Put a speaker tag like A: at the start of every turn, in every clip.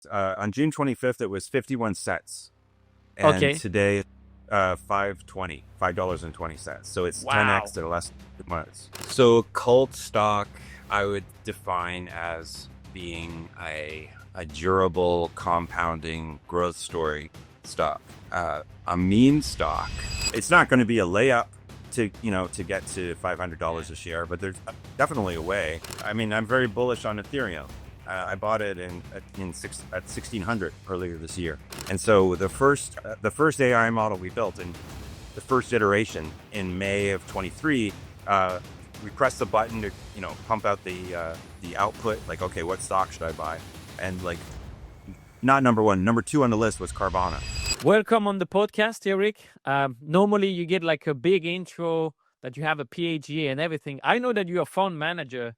A: On June 25th, it was 51 cents. And
B: Okay.
A: today, 5.20, $5.20. So it's 10x
B: Wow.
A: to less months. So cult stock, I would define as being a durable compounding growth story stock. A meme stock, it's not going to be a layup to get to $500 a share, but there's definitely a way. I mean, I'm very bullish on Ethereum. I bought it at 1600 earlier this year, and so the first AI model we built in the first iteration in May of 23, we pressed the button to pump out the output. Like, okay, what stock should I buy? And like, not number one, number two on the list was Carvana.
B: Welcome on the podcast, Eric. Normally you get like a big intro that you have a PhD and everything. I know that you're a fund manager,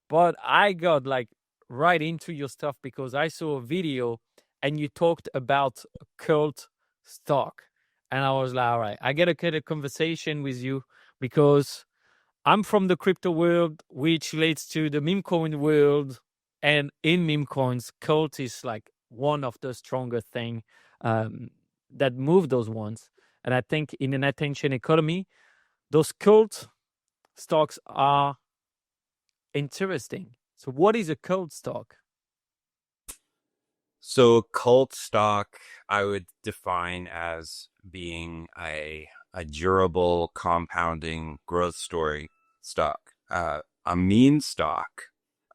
B: but I got like right into your stuff because I saw a video and you talked about cult stock. And I was like, all right, I gotta get a conversation with you because I'm from the crypto world, which relates to the meme coin world. And in meme coins, cult is like one of the stronger thing that move those ones. And I think in an attention economy, those cult stocks are interesting. So what is a cult stock?
A: So cult stock, I would define as being a durable compounding growth story stock. A meme stock,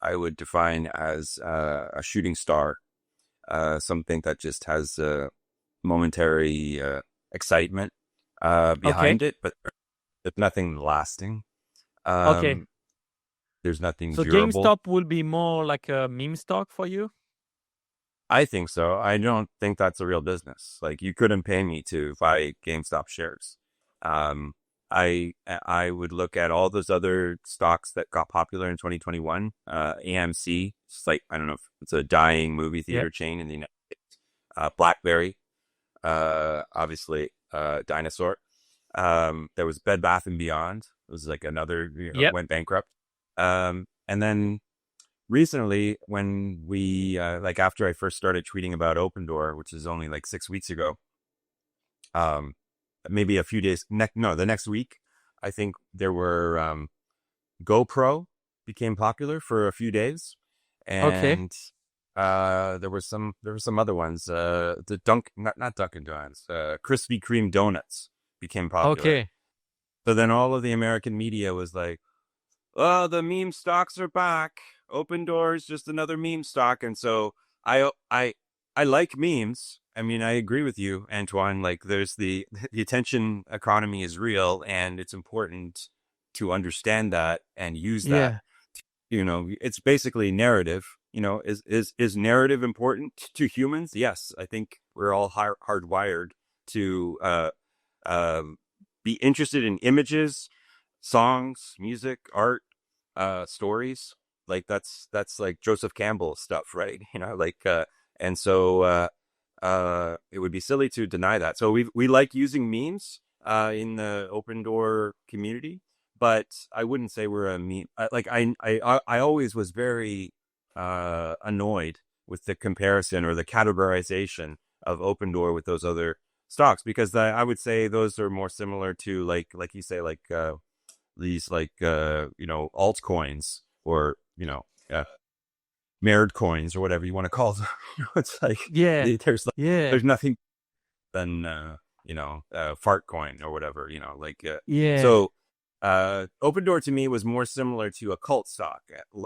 A: I would define as a shooting star, something that just has momentary excitement
B: Okay.
A: behind it, but there's nothing lasting.
B: Okay.
A: Um, there's nothing
B: So
A: durable.
B: GameStop will be more like a meme stock for you?
A: I think so. I don't think that's a real business. Like, you couldn't pay me to buy GameStop shares. Um, I would look at all those other stocks that got popular in 2021. AMC, it's like, I don't know if it's a dying movie
B: Yeah.
A: theater chain in the United States. BlackBerry, obviously, dinosaur. There was Bed Bath and Beyond. It was like another,
B: Yep.
A: went bankrupt. And then recently, when we like after I first started tweeting about Opendoor, which is only like 6 weeks ago, um, maybe a few days the next week, I think there were GoPro became popular for a few days,
B: Okay.
A: and there were some other ones. The not Dunkin' Donuts, Krispy Kreme donuts became popular.
B: Okay.
A: So then all of the American media was like, "Oh, the meme stocks are back. Opendoor is just another meme stock." And so I like memes. I mean, I agree with you, Antoine. Like, there's the attention economy is real, and it's important to understand that and use that.
B: Yeah.
A: It's basically narrative. Is narrative important to humans? Yes, I think we're all hardwired to um, be interested in images, songs, music, art, stories. Like, that's like Joseph Campbell stuff, right? And so it would be silly to deny that. So we like using memes in the Opendoor community, but I wouldn't say we're a meme. I always was very annoyed with the comparison or the categorization of Opendoor with those other stocks, because I would say those are more similar to, like you say, like these, like altcoins, or uh, Merd coins, or whatever you want to call them. It's like
B: Yeah. Yeah.
A: there's nothing than fart coin or whatever,
B: Yeah.
A: so Open Door to me was more similar to a cult stock.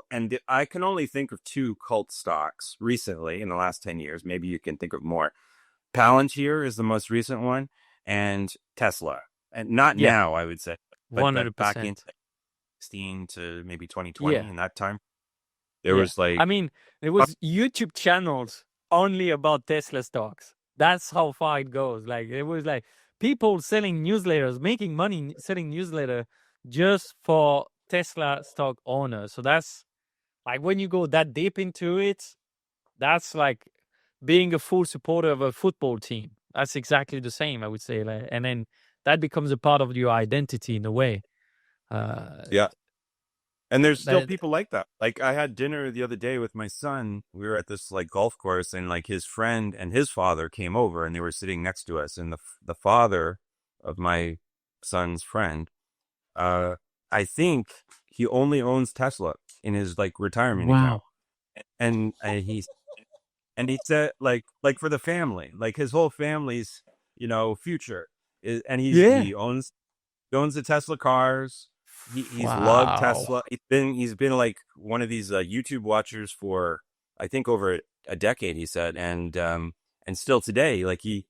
A: And I can only think of two cult stocks recently in the last 10 years. Maybe you can think of more. Palantir is the most recent one, and Tesla. And not
B: Yeah.
A: now, I would say, but back in
B: 100%.
A: 2016 to maybe 2020,
B: Yeah.
A: in that time, there
B: Yeah.
A: was
B: I
A: like,
B: mean, there was YouTube channels only about Tesla stocks. That's how far it goes. Like it was like people selling newsletters, making money selling newsletter just for Tesla stock owners. So that's like when you go that deep into it, that's like being a full supporter of a football team. That's exactly the same, I would say. Like, and then that becomes a part of your identity in a way. Uh,
A: yeah. And there's still
B: That
A: people like that. Like I had dinner the other day with my son. We were at this like golf course, and like his friend and his father came over, and they were sitting next to us. And the father of my son's friend, uh, I think he only owns Tesla in his like retirement account,
B: wow.
A: and he said like for the family, like his whole family's future is, and
B: Yeah.
A: he owns the Tesla cars. He's loved
B: Wow.
A: Tesla. He's been like one of these YouTube watchers for I think over a decade. He said, and still today, like he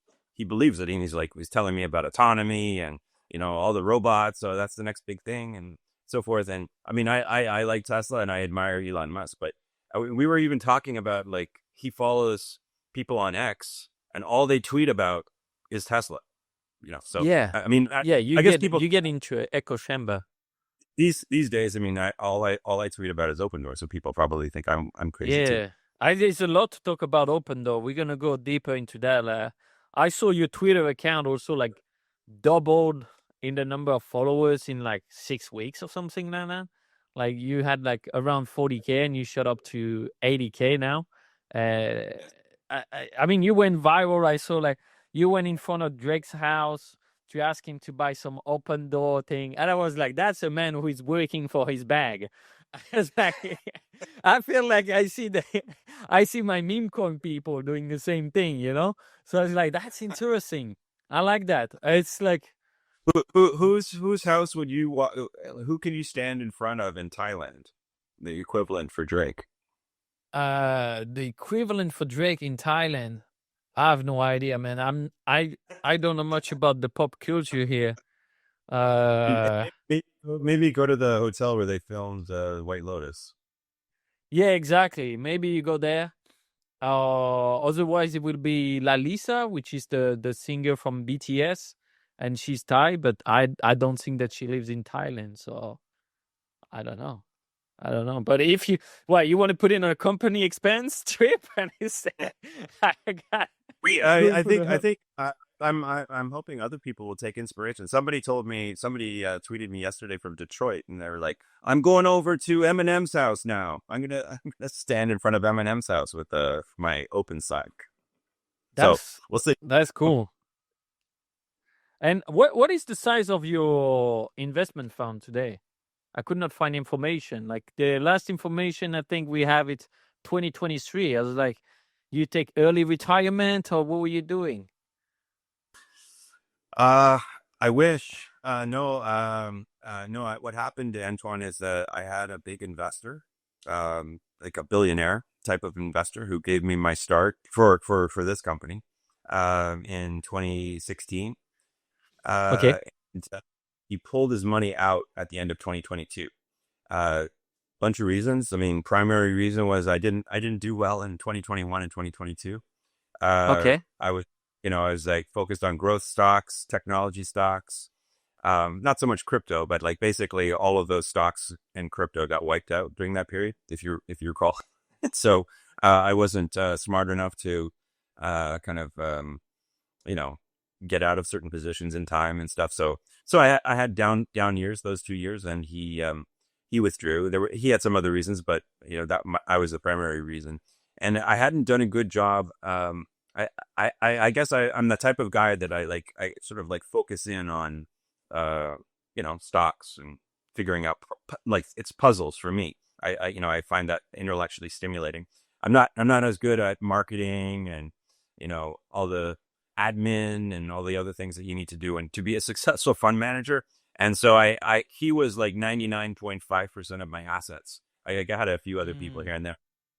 A: believes it. And he's telling me about autonomy and all the robots. So that's the next big thing and so forth. And I mean, I like Tesla and I admire Elon Musk, but we were even talking about like he follows people on X and all they tweet about is Tesla. So
B: Yeah.
A: I mean,
B: Yeah,
A: I guess people
B: you get into an echo chamber.
A: these days, I mean, all I tweet about is Opendoor, so people probably think I'm crazy too.
B: Yeah. There's a lot to talk about Opendoor. We're gonna go deeper into that. I saw your Twitter account also like doubled in the number of followers in like 6 weeks or something like that. Like you had like around 40K and you shot up to 80K now. Uh, I mean, you went viral. I saw like you went in front of Drake's house to ask him to buy some open door thing, and I was like, "That's a man who is working for his bag." I was like, I feel like I see my meme coin people doing the same thing, you know. So I was like, "That's interesting. I like that." It's like
A: Whose house would you who can you stand in front of in Thailand? The equivalent for Drake.
B: the equivalent for Drake in Thailand. I have no idea, man. I don't know much about the pop culture here. Uh,
A: Maybe go to the hotel where they filmed White Lotus.
B: yeah, exactly. Maybe you go there. Otherwise, it will be La Lisa, which is the singer from BTS, and she's Thai, but I don't think that she lives in Thailand. So I don't know. I don't know. But if you you want to put in a company expense trip and you say I got
A: We,
B: going
A: I
B: for
A: think, I
B: the
A: think, I'm hoping other people will take inspiration. Somebody tweeted me yesterday from Detroit, and they were like, "I'm going over to Eminem's house now. I'm gonna stand in front of Eminem's house with my open sack." So
B: that's
A: we'll see.
B: that's cool. And what is the size of your investment fund today? I could not find information. Like the last information I think we have it 2023. I was like, you take early retirement or what were you doing?
A: Uh, I wish. No, no. What happened to Antoine is that I had a big investor, like a billionaire type of investor, who gave me my start for this company, in 2016.
B: Okay.
A: Uh, and, he pulled his money out at the end of 2022. Uh, Bunch of reasons. I mean, primary reason was I didn't do well in 2021 and 2022.
B: Okay.
A: I was like focused on growth stocks, technology stocks, not so much crypto, but like basically all of those stocks and crypto got wiped out during that period, if you recall. So I wasn't smart enough to kind of you know get out of certain positions in time and stuff. So I had down years, those 2 years, and he withdrew. He had some other reasons, but I was the primary reason, and I hadn't done a good job. I guess I'm the type of guy that I sort of like focus in on stocks and figuring out like it's puzzles for me. I find that intellectually stimulating. I'm not as good at marketing and all the admin and all the other things that you need to do and to be a successful fund manager. And so he was like 99.5% of my assets. I had a few other people
B: Mm.
A: here and there.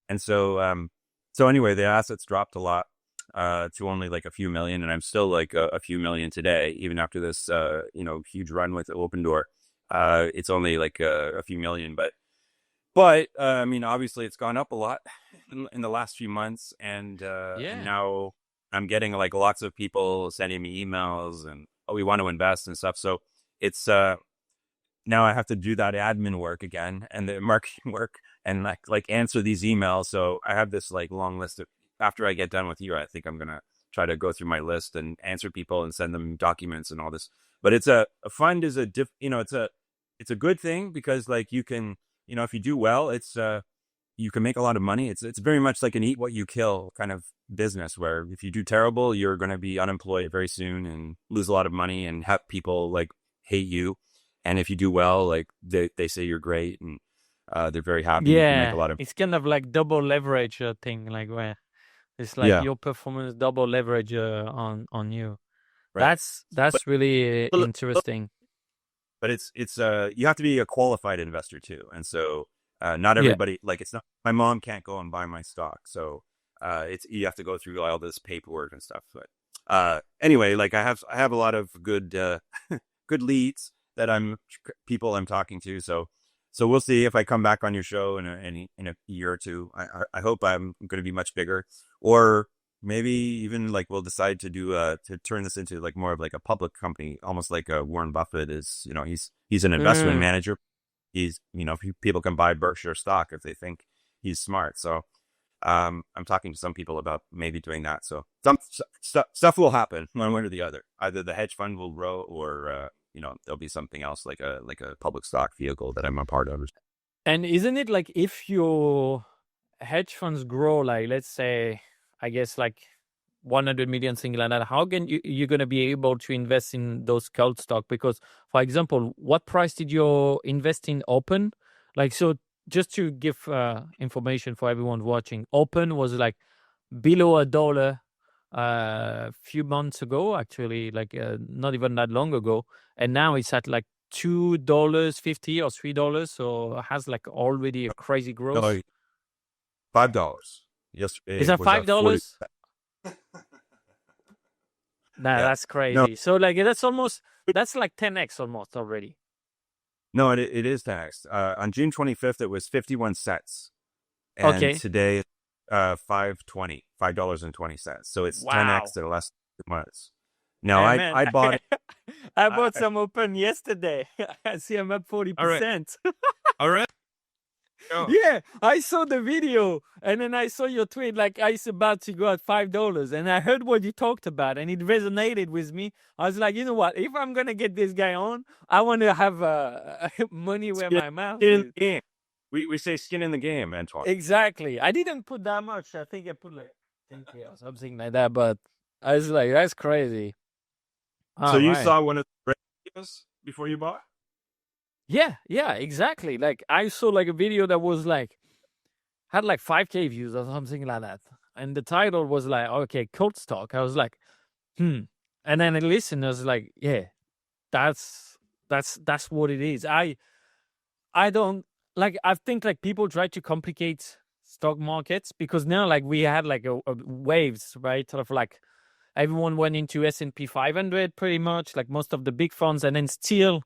A: And so anyway, the assets dropped a lot, to only like a few million. And I'm still like a few million today, even after this, huge run with Opendoor. It's only like a few million, but I mean, obviously it's gone up a lot in the last few months. And
B: Yeah.
A: now I'm getting like lots of people sending me emails and, oh, we want to invest and stuff. So it's, now I have to do that admin work again and the marketing work and like answer these emails. So I have this like long list of, after I get done with you, I think I'm going to try to go through my list and answer people and send them documents and all this. But a fund is it's a good thing because like you can if you do well, it's you can make a lot of money. It's very much like an eat what you kill kind of business, where if you do terrible, you're going to be unemployed very soon and lose a lot of money and have people like hate you. And if you do well, like they say you're great, and they're very happy. You can make a
B: Yeah,
A: lot of.
B: it's kind of like double leverage thing, like where it's like
A: Yeah,
B: your performance double leverage on you.
A: right. But
B: That's really interesting.
A: but it's you have to be a qualified investor too, and so not
B: Yeah.
A: everybody, like, it's not, my mom can't go and buy my stock, so it's, you have to go through all this paperwork and stuff. But anyway, like, I have a lot of good good leads that people I'm talking to, so we'll see if I come back on your show in a year or two. I hope I'm going to be much bigger, or maybe even like we'll decide to do to turn this into like more of like a public company, almost like Warren Buffett is. He's an investment
B: Mm.
A: manager. He's, people can buy Berkshire stock if they think he's smart. So I'm talking to some people about maybe doing that. So some stuff will happen one way or the other. Either the hedge fund will grow, or there'll be something else, like a public stock vehicle that I'm a part of.
B: And isn't it like if your hedge funds grow, like let's say, I guess like 100 million, something like that, how can you're going to be able to invest in those cult stock? Because, for example, what price did you invest in Open? Like, so just to give information for everyone watching, Open was like below $1 a few months ago, actually, like not even that long ago, and now it's at like $2.50 or $3, so it has like already a crazy growth.
A: No, $5.
B: Is
A: Yesterday it
B: that
A: was
B: five
A: at 40.
B: dollars? Nah,
A: Yeah.
B: that's
A: No,
B: crazy. So like that's like 10x almost already.
A: no, it is taxed. On June 25th, it was 51 cents. And
B: Okay.
A: today, 5.20, $5.20. So it's 10x
B: Wow.
A: in the last 2 months. Now,
B: Hey
A: I,
B: man,
A: I bought it.
B: I
A: I,
B: bought some Open yesterday. I see I'm up
A: all right.
B: 40%.
A: All right. Oh.
B: Yeah, I saw the video and then I saw your tweet like I was about to go at $5 and I heard what you talked about and it resonated with me. I was like, you know what? If I'm gonna get this guy on, I want to have money where
A: Skin,
B: my mouth
A: skin in
B: is.
A: the game. We say skin in the game, Antoine.
B: Exactly. I didn't put that much. I think I put like 10K or something like that. But I was like, that's crazy.
A: So
B: All
A: you
B: right.
A: saw one of the videos before you bought?
B: Yeah, exactly. Like I saw like a video that was like had like 5K views or something like that. And the title was like, okay, cult stock. I was like, and then I listened, I was like, yeah, that's that's what it is. I don't like, I think like people try to complicate stock markets because now like we had like a waves, right? Sort of like everyone went into S&P 500 pretty much, like most of the big funds, and then still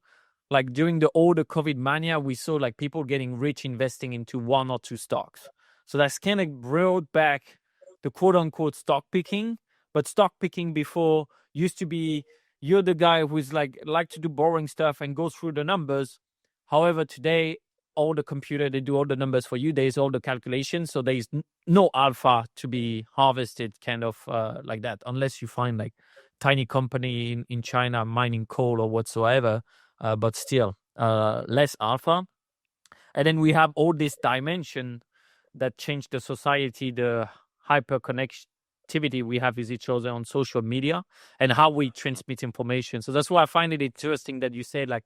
B: like during the COVID mania, we saw like people getting rich investing into one or two stocks. So that's kind of brought back the quote unquote stock picking. But stock picking before used to be you're the guy who's like to do boring stuff and go through the numbers. However, today all the computer, they do all the numbers for you. There's all the calculations, so there's no alpha to be harvested, kind of like that, unless you find like tiny company in China mining coal or whatsoever. But still less alpha. And then we have all this dimension that changed the society, the hyper connectivity we have with each other on social media and how we transmit information. So that's why I find it interesting that you say like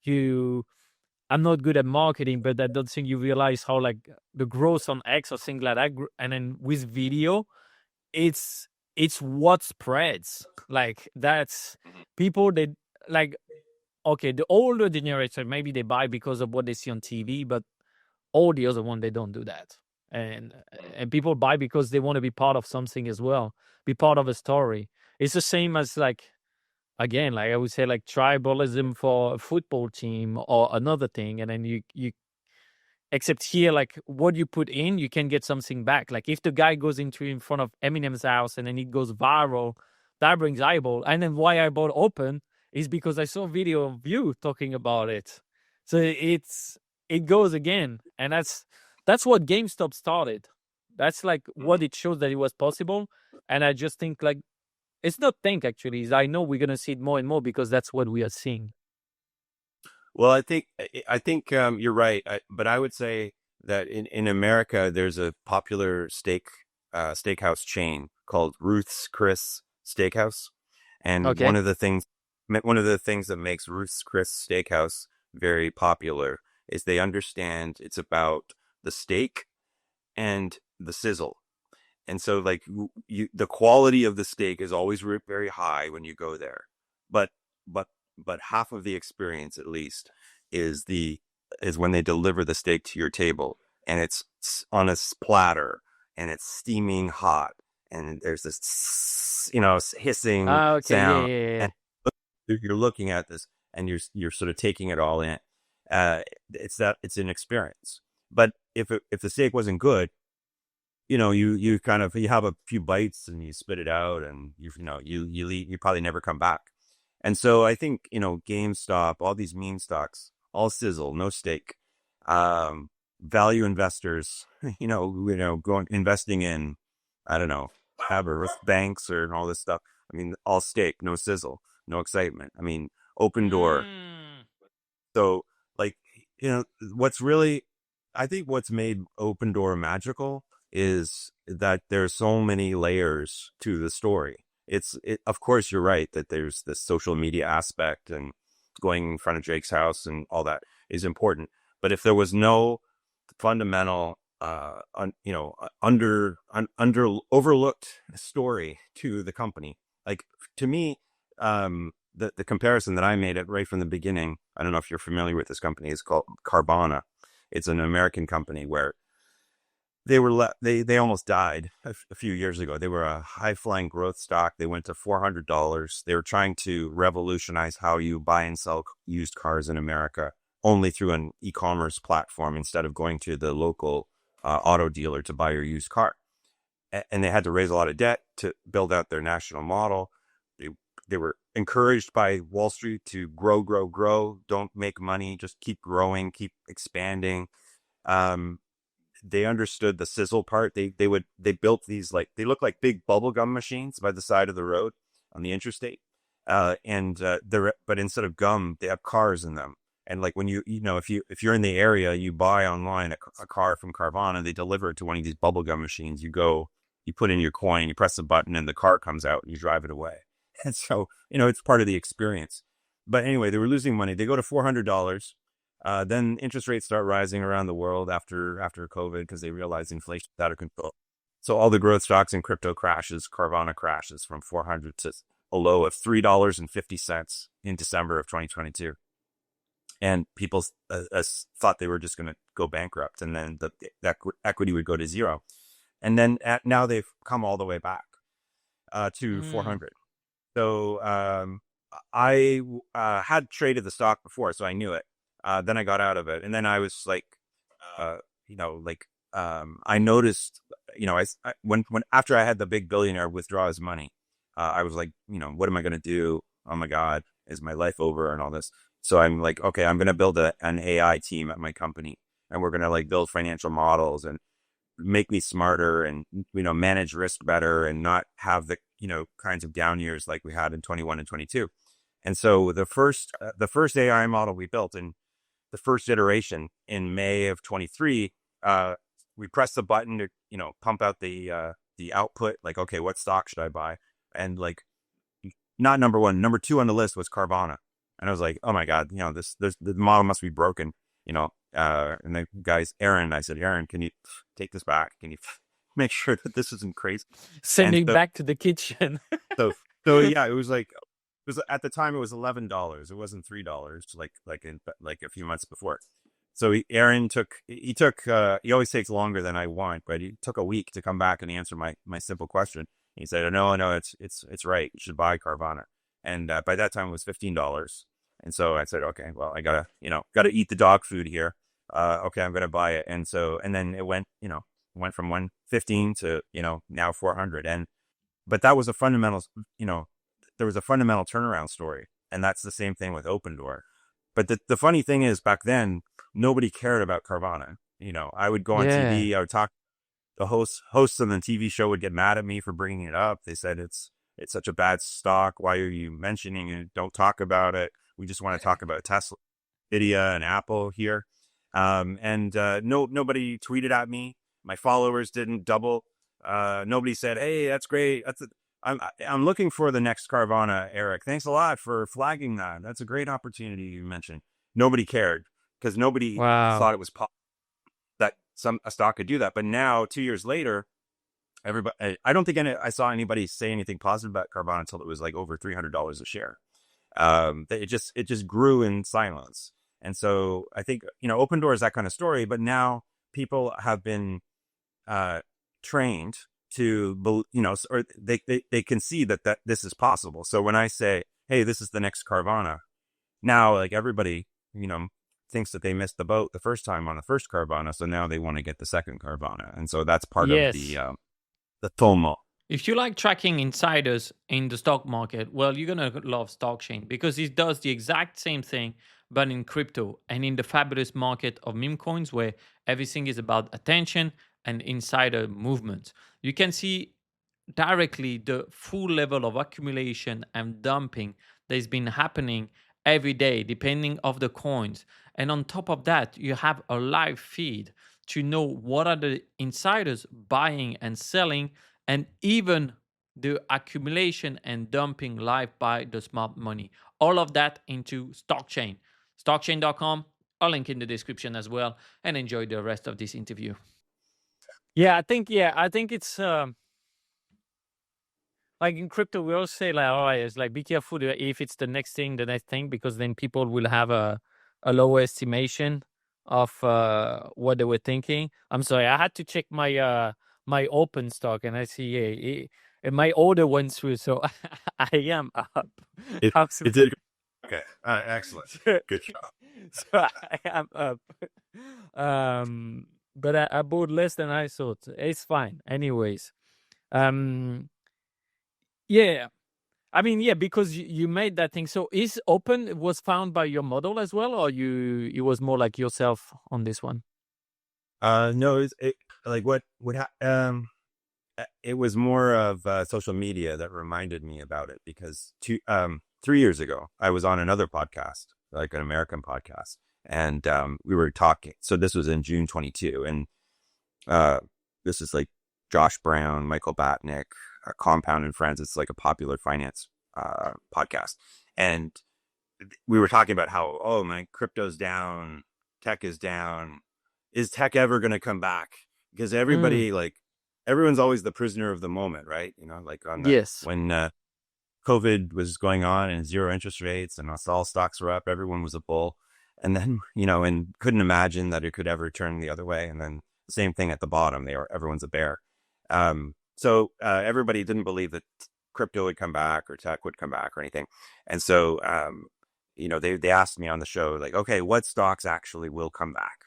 B: I'm not good at marketing, but I don't think you realize how like the growth on X or things like that. And then with video, it's what spreads. Like that's people, they like, okay, the older generation, maybe they buy because of what they see on TV, but all the other one, they don't do that. And people buy because they want to be part of something as well, be part of a story. It's the same as like, again, like I would say like tribalism for a football team or another thing. And then you except here, like what you put in, you can get something back. Like if the guy goes in front of Eminem's house and then it goes viral, that brings eyeball. And then why I bought Open is because I saw a video of you talking about it. So it goes again. And that's what GameStop started. That's like what it shows that it was possible. And I just think like, it's not think actually, is I know we're gonna see it more and more because that's what we are seeing.
A: Well, I think you're right, but I would say that in America there's a popular steakhouse chain called Ruth's Chris Steakhouse, and
B: Okay.
A: one of the things that makes Ruth's Chris Steakhouse very popular is they understand it's about the steak and the sizzle. And so like the quality of the steak is always very high when you go there. But but but half of the experience at least is the is when they deliver the steak to your table and it's on a platter and it's steaming hot and there's this hissing
B: Ah, okay. Yeah,
A: sound
B: yeah, yeah.
A: and you're looking at this and you're sort of taking it all in. Uh it's an experience. But if the steak wasn't good, you kind of you have a few bites and you spit it out and you probably never come back. And so I think, GameStop, all these meme stocks, all sizzle, no steak. Value investors, going investing in, I don't know, with banks or all this stuff. I mean, all steak, no sizzle, no excitement. I mean, Opendoor.
B: Mm.
A: So, like, what's really, I think what's made Opendoor magical is that there's so many layers to the story. Of course, you're right that there's this social media aspect and going in front of Drake's house and all that is important. But if there was no fundamental, under overlooked story to the company, like to me, the comparison that I made it right from the beginning. I don't know if you're familiar with this company. It's called Carvana. It's an American company where they almost died a few years ago. They were a high flying growth stock. They went to $400. They were trying to revolutionize how you buy and sell used cars in America only through an e-commerce platform instead of going to the local auto dealer to buy your used car. And they had to raise a lot of debt to build out their national model. They, they were encouraged by Wall Street to grow, grow, grow. Don't make money, just keep growing, keep expanding. Um, they understood the sizzle part. They built these, like, they look like big bubblegum machines by the side of the road on the interstate. And they're but instead of gum, they have cars in them. And like when if you're in the area, you buy online a car from Carvana, they deliver it to one of these bubblegum machines. You go, you put in your coin, you press a button, and the car comes out, and you drive it away. And so it's part of the experience. But anyway, they were losing money. They go to $400. Then interest rates start rising around the world after COVID because they realize inflation's out of control. So all the growth stocks in crypto crashes. Carvana crashes from 400 to a low of $3.50 in December of 2022. And people thought they were just going to go bankrupt, and then that equity would go to zero. And then now they've come all the way back to
B: Mm.
A: 400. So I had traded the stock before, so I knew it. Then I got out of it, and then I was like, uh, I noticed, when after I had the big billionaire withdraw his money, I was like, what am I going to do? Oh my God, is my life over and all this? So I'm like, okay, I'm going to build an AI team at my company, and we're going to like build financial models and make me smarter and manage risk better and not have the kinds of down years like we had in 21 and 22. And so the first AI model we built in the first iteration in May of 23, we pressed the button to pump out the output, like, okay, what stock should I buy? And like, not number one, number two on the list was Carvana. And I was like, oh my God, this the model must be broken. And the guy's Aaron, I said, Aaron, can you take this back? Can you make sure that this isn't crazy? And
B: Sending back to the kitchen.
A: so, so yeah, it was like, at the time it was $11. It wasn't $3 like a few months before. So Aaron he always takes longer than I want, but he took a week to come back and answer my simple question. He said, no, it's right. You should buy Carvana. And by that time it was $15. And so I said, okay, well, I gotta eat the dog food here. Okay, I'm gonna buy it. And then it went from 115 to now 400. But that was a fundamental, there was a fundamental turnaround story, and that's the same thing with Opendoor. But the funny thing is, back then nobody cared about Carvana. I would go on
B: Yeah.
A: TV, I would talk. The hosts on the TV show would get mad at me for bringing it up. They said it's such a bad stock. Why are you mentioning it? Don't talk about it. We just want to talk about Tesla. NVIDIA and Apple here. And nobody tweeted at me. My followers didn't double. Nobody said, "Hey, that's great. I'm looking for the next Carvana, Eric. Thanks a lot for flagging that. That's a great opportunity you mentioned." Nobody cared because nobody
B: Wow.
A: thought it was possible that a stock could do that. But now, 2 years later, everybody. I don't think I saw anybody say anything positive about Carvana until it was like over $300 a share. It just grew in silence. And so I think, Opendoor is that kind of story, but now people have been trained to, or they can see that this is possible. So when I say, hey, this is the next Carvana, now like everybody, thinks that they missed the boat the first time on the first Carvana. So now they want to get the second Carvana. And so that's part of
B: Yes.
A: the FOMO.
B: If you like tracking insiders in the stock market, well, you're going to love Stockchain because it does the exact same thing, but in crypto and in the fabulous market of meme coins where everything is about attention and insider movements. You can see directly the full level of accumulation and dumping that's been happening every day, depending of the coins. And on top of that, you have a live feed to know what are the insiders buying and selling, and even the accumulation and dumping live by the smart money. All of that into Stockchain. Stockchain.com. I'll link in the description as well. And enjoy the rest of this interview. Yeah, I think it's like in crypto, we always say like, all right, it's like be careful if it's the next thing, because then people will have a lower estimation of what they were thinking. I'm sorry, I had to check my my open stock, and I see and my order went through, so I am up.
A: It did. Okay. Excellent. Good job.
B: So I am up. But I bought less than I thought. It's fine. Anyways. Yeah. I mean, yeah, because you made that thing. So is Open was found by your model as well, or it was more like yourself on this one?
A: No, like it was more of social media that reminded me about it because 3 years ago, I was on another podcast, like an American podcast, and we were talking. So this was in June 22, and this is like Josh Brown, Michael Batnick, Compound and Friends. It's like a popular finance podcast, and we were talking about how, oh my, crypto's down, tech is down. Is tech ever going to come back? Because everyone's always the prisoner of the moment, right? Like
B: Yes.
A: when COVID was going on and zero interest rates and all stocks were up, everyone was a bull. And then, and couldn't imagine that it could ever turn the other way. And then the same thing at the bottom, everyone's a bear. So everybody didn't believe that crypto would come back or tech would come back or anything. And so, they asked me on the show, like, okay, what stocks actually will come back?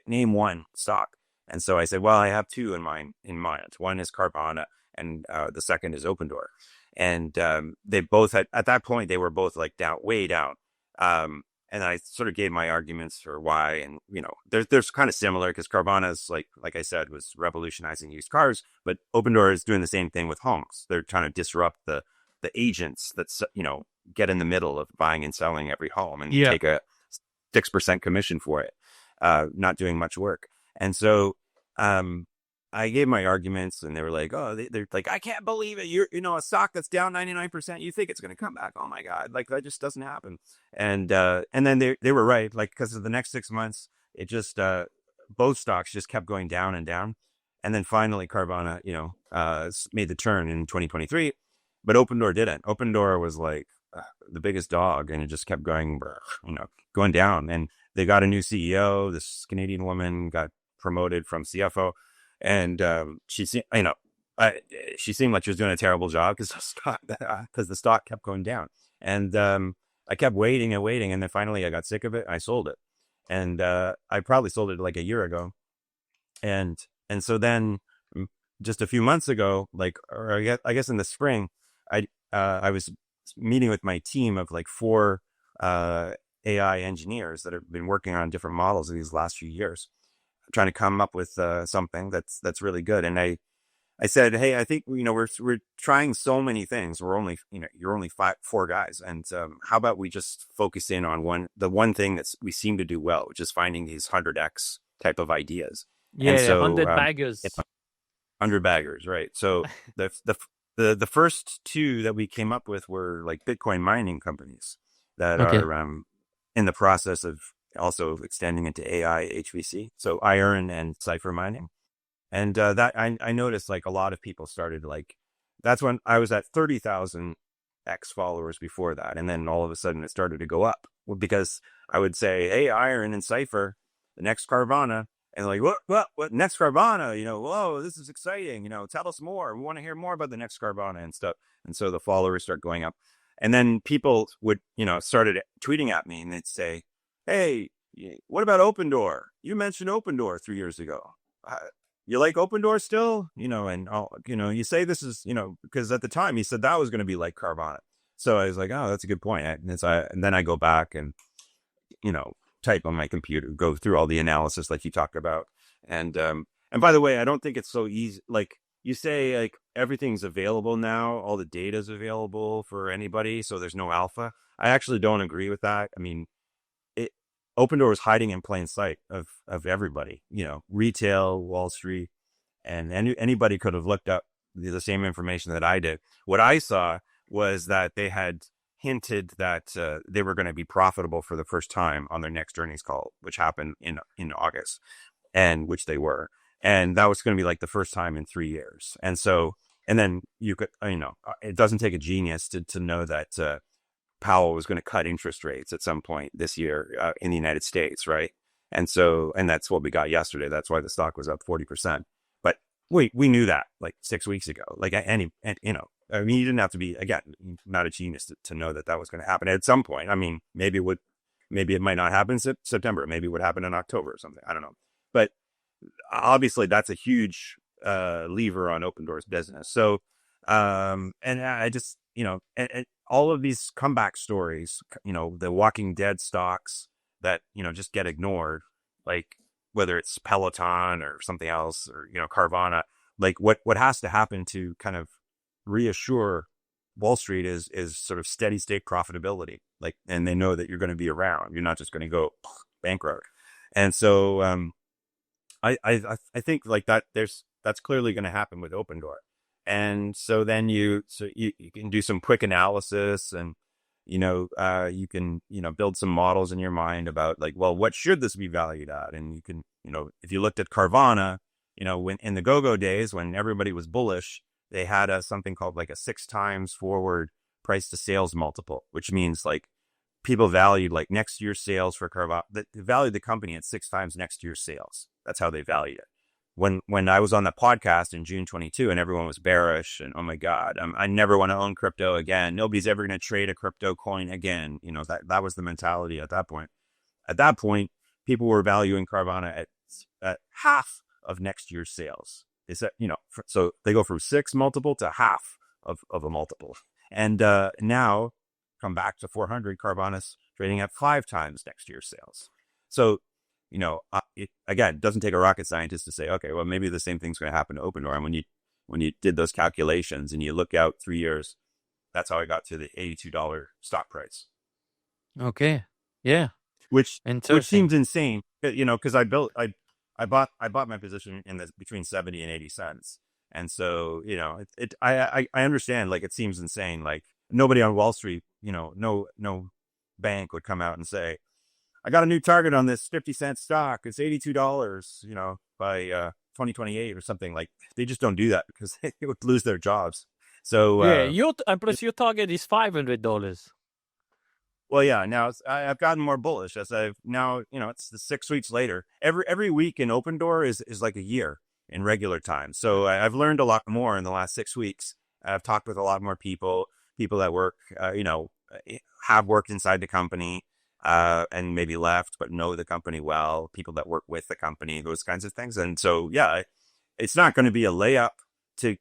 A: Name one stock. And so I said, well, I have two in mind. One is Carvana, and the second is Opendoor. And they both had, at that point, they were both like down, way down. And I sort of gave my arguments for why. And, there's kind of similar because Carvana's like I said, was revolutionizing used cars, but Opendoor is doing the same thing with homes. They're trying to disrupt the agents that, get in the middle of buying and selling every home and take a 6% commission for it, not doing much work. And so I gave my arguments, and they were like, oh, they're like, I can't believe it. You're, a stock that's down 99%. You think it's going to come back? Oh my God. Like that just doesn't happen. And then they were right. Like, because of the next 6 months, it just, both stocks just kept going down and down. And then finally Carvana, made the turn in 2023, but Opendoor didn't. Opendoor was like the biggest dog, and it just kept going, going down. And they got a new CEO. This Canadian woman got promoted from CFO. And she seemed like she was doing a terrible job because the stock kept going down. And I kept waiting and waiting, and then finally I got sick of it. I sold it, and I probably sold it like a year ago. And so then just a few months ago, or I guess in the spring, I was meeting with my team of like 4 AI engineers that have been working on different models in these last few years, trying to come up with something that's really good. And I said, hey, I think we're trying so many things. You're only four guys, and how about we just focus in on the one thing that we seem to do well, which is finding these 100x type of ideas. And
B: Yeah, the
A: so
B: 100 baggers.
A: 100 baggers, right? So the first two that we came up with were like Bitcoin mining companies that
B: Okay.
A: are in the process of also extending into AI HVC, so iron and cipher mining. And that I noticed like a lot of people started like, that's when I was at 30,000 X followers before that. And then all of a sudden it started to go up because I would say, hey, Iron and Cypher, the next Carvana. And like, what next Carvana? Whoa, this is exciting. Tell us more. We want to hear more about the next Carvana and stuff. And so the followers start going up. And then people would, started tweeting at me and they'd say, hey, what about Opendoor? You mentioned Opendoor 3 years ago. You like Opendoor still? And you say this is, because at the time he said that was going to be like Carvana. So I was like, oh, that's a good point. And then I go back and, type on my computer, go through all the analysis like you talked about. And by the way, I don't think it's so easy. Like you say, like everything's available now. All the data is available for anybody. So there's no alpha. I actually don't agree with that. I mean, Opendoor is hiding in plain sight of everybody, retail, Wall Street, and anybody could have looked up the same information that I did. What I saw was that they had hinted that they were going to be profitable for the first time on their next earnings call, which happened in August, and which they were. And that was going to be like the first time in 3 years. And so, and then you could, it doesn't take a genius to know that Powell was going to cut interest rates at some point this year in the United States, right? And so, and that's what we got yesterday. That's why the stock was up 40%. But we knew that like 6 weeks ago. Like I mean, you didn't have to be, again, not a genius to know that was going to happen at some point. I mean, maybe it might not happen in September. Maybe it would happen in October or something. I don't know. But obviously that's a huge lever on Opendoor's business. So, and I just, and all of these comeback stories, the Walking Dead stocks that, just get ignored, like whether it's Peloton or something else or, Carvana, like what has to happen to kind of reassure Wall Street is sort of steady state profitability. Like, and they know that you're going to be around. You're not just going to go bankrupt. And so, I think like that's clearly going to happen with Opendoor. And so then you can do some quick analysis and, you can, build some models in your mind about like, well, what should this be valued at? And you can, if you looked at Carvana, when in the go-go days, when everybody was bullish, they had something called like a 6 times forward price to sales multiple, which means like people valued like next year's sales for Carvana. They valued the company at 6 times next year's sales. That's how they valued it. When I was on the podcast in June 22 and everyone was bearish and, oh my God, I never want to own crypto again. Nobody's ever going to trade a crypto coin again. That was the mentality at that point. At that point, people were valuing Carvana at half of next year's sales. Is that, so they go from 6 multiple to half of a multiple. And now come back to 400, Carvana's trading at 5 times next year's sales. So, again, it doesn't take a rocket scientist to say, okay, well, maybe the same thing's going to happen to Opendoor. And when you did those calculations and you look out 3 years, that's how I got to the $82 stock price.
B: Okay. Yeah.
A: Which
B: Interesting.
A: seems insane, because I bought my position in between 70 and 80 cents. And so, I understand, like, it seems insane. Like nobody on Wall Street, no bank would come out and say, I got a new target on this 50-cent stock. It's $82, by 2028 or something. Like they just don't do that because they would lose their jobs. So
B: yeah, plus your target is $500.
A: Well, yeah. Now I've gotten more bullish as I've now. It's the 6 weeks later. Every week in Opendoor is like a year in regular time. So I've learned a lot more in the last 6 weeks. I've talked with a lot more people that work, have worked inside the company. And maybe left, but know the company well, people that work with the company, those kinds of things. And so, yeah, it's not going to be a layup to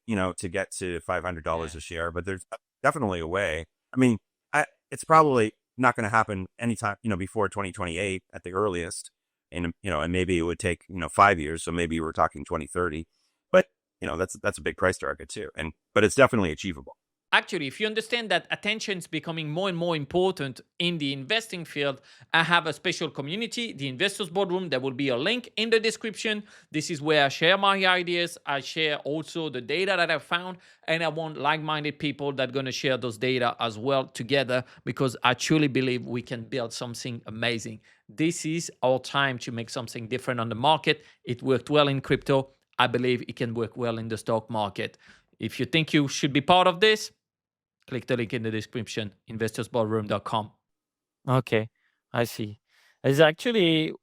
A: get to $500 a share, but there's definitely a way. I mean, it's probably not going to happen anytime, before 2028 at the earliest. And, and maybe it would take, 5 years. So maybe we're talking 2030, but that's a big price target too. But it's definitely achievable.
B: Actually, if you understand that attention is becoming more and more important in the investing field, I have a special community, the Investors Boardroom. There will be a link in the description. This is where I share my ideas. I share also the data that I found, and I want like-minded people that are going to share those data as well together, because I truly believe we can build something amazing. This is our time to make something different on the market. It worked well in crypto. I believe it can work well in the stock market. If you think you should be part of this, click the link in the description, investorsboardroom.com. Okay, I see. Is actually,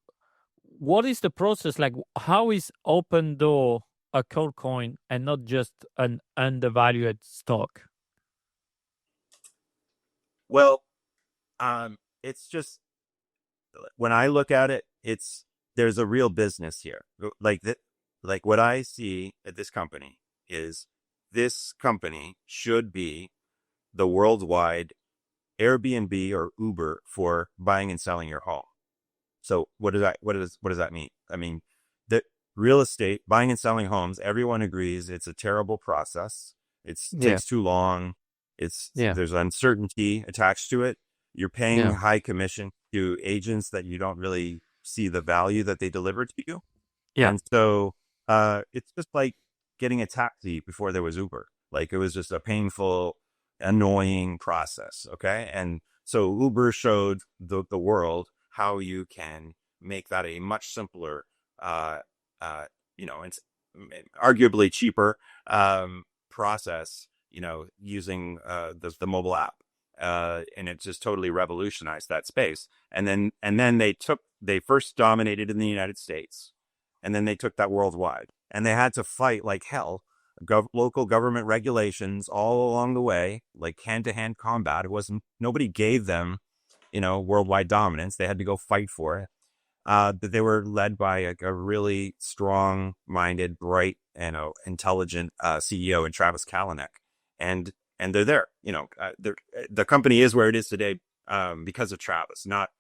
B: what is the process like? How is Opendoor a cold coin and not just an undervalued stock?
A: Well, it's just, when I look at it, there's a real business here. Like what I see at this company is, this company should be the worldwide Airbnb or Uber for buying and selling your home. So what does that mean? I mean, the real estate, buying and selling homes, everyone agrees it's a terrible process. It takes too long. There's uncertainty attached to it. You're paying high commission to agents that you don't really see the value that they deliver to you. And so it's just like getting a taxi before there was Uber. Like, it was just a painful, annoying process. Okay. And so Uber showed the world how you can make that a much simpler, it's arguably cheaper process, using the mobile app. And it just totally revolutionized that space. And then they first dominated in the United States, and then they took that worldwide, and they had to fight like hell, local government regulations all along the way, like hand-to-hand combat. Nobody gave them, worldwide dominance. They had to go fight for it. But they were led by a really strong-minded, bright, intelligent CEO in Travis Kalanick, and they're there. The company is where it is today because of Travis, not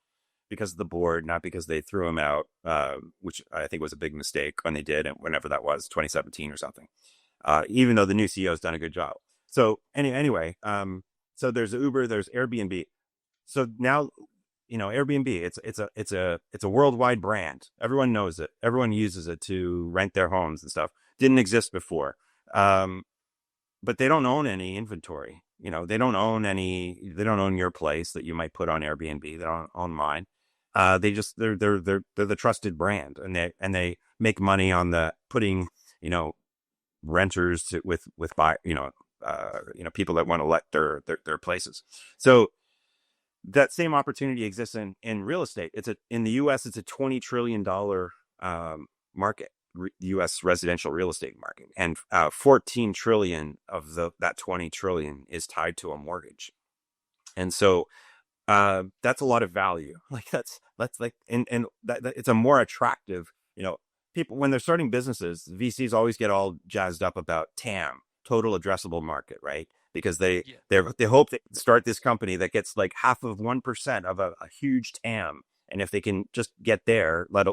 A: because of the board, not because they threw him out, which I think was a big mistake when they did, and whenever that was, 2017 or something. Even though the new CEO has done a good job. So anyway, so there's Uber, there's Airbnb. So now, Airbnb, it's a worldwide brand. Everyone knows it. Everyone uses it to rent their homes and stuff. Didn't exist before. But they don't own any inventory. They don't own your place that you might put on Airbnb. They don't own mine. They're the trusted brand, and they make money on the putting, renters with people that want to let their places. So that same opportunity exists in real estate. In the U.S. it's a $20 trillion market, U.S. residential real estate market, and 14 trillion of that 20 trillion is tied to a mortgage. And so that's a lot of value. Like that's like, and that it's a more attractive, people, when they're starting businesses, VCs always get all jazzed up about TAM, total addressable market, right? Because they hope they start this company that gets like half of 1% of a huge TAM. And if they can just get there, not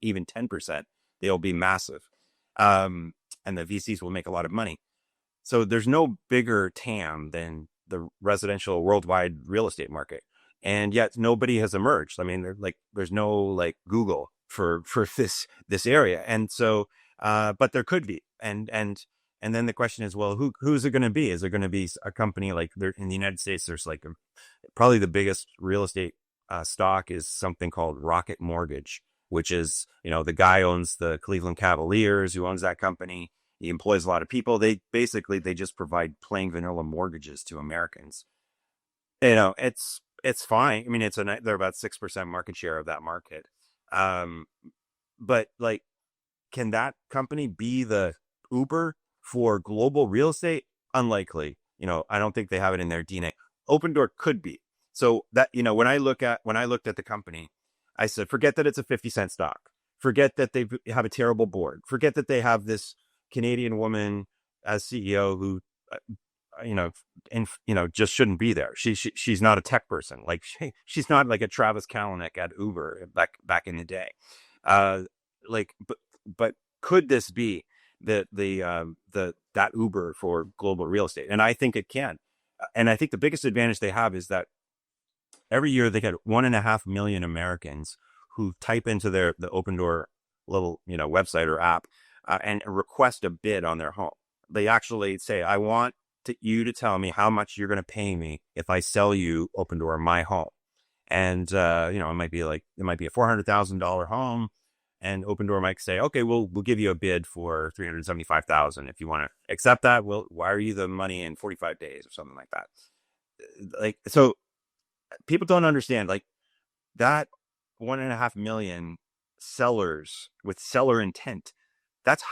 A: even 10%, they'll be massive. And the VCs will make a lot of money. So there's no bigger TAM than the residential worldwide real estate market. And yet nobody has emerged. I mean, there's no like Google for this area. And so, but there could be. And then the question is, well, who's it going to be? Is it going to be a company like in the United States? There's like probably the biggest real estate stock is something called Rocket Mortgage, which is, the guy owns the Cleveland Cavaliers, who owns that company. He employs a lot of people. They just provide plain vanilla mortgages to Americans. It's fine. I mean, they're about 6% market share of that market. But like, can that company be the Uber for global real estate? Unlikely. I don't think they have it in their DNA. Opendoor could be. So that, when I looked at the company, I said, forget that it's a 50-cent stock. Forget that they have a terrible board. Forget that they have this Canadian woman as CEO who, just shouldn't be there. She's not a tech person. Like she's not like a Travis Kalanick at Uber back in the day. But could this be? that Uber for global real estate, and I think it can. And I think the biggest advantage they have is that every year they get 1.5 million Americans who type into the Opendoor little website or app and request a bid on their home. They actually say, "I want you to tell me how much you're going to pay me if I sell you Opendoor my home." And it might be a $400,000 home, and Opendoor might say, "Okay, we'll give you a bid for $375,000 if you want to accept that. We'll wire you the money in 45 days or something like that." Like, so people don't understand, like, that 1.5 million sellers with seller intent. That's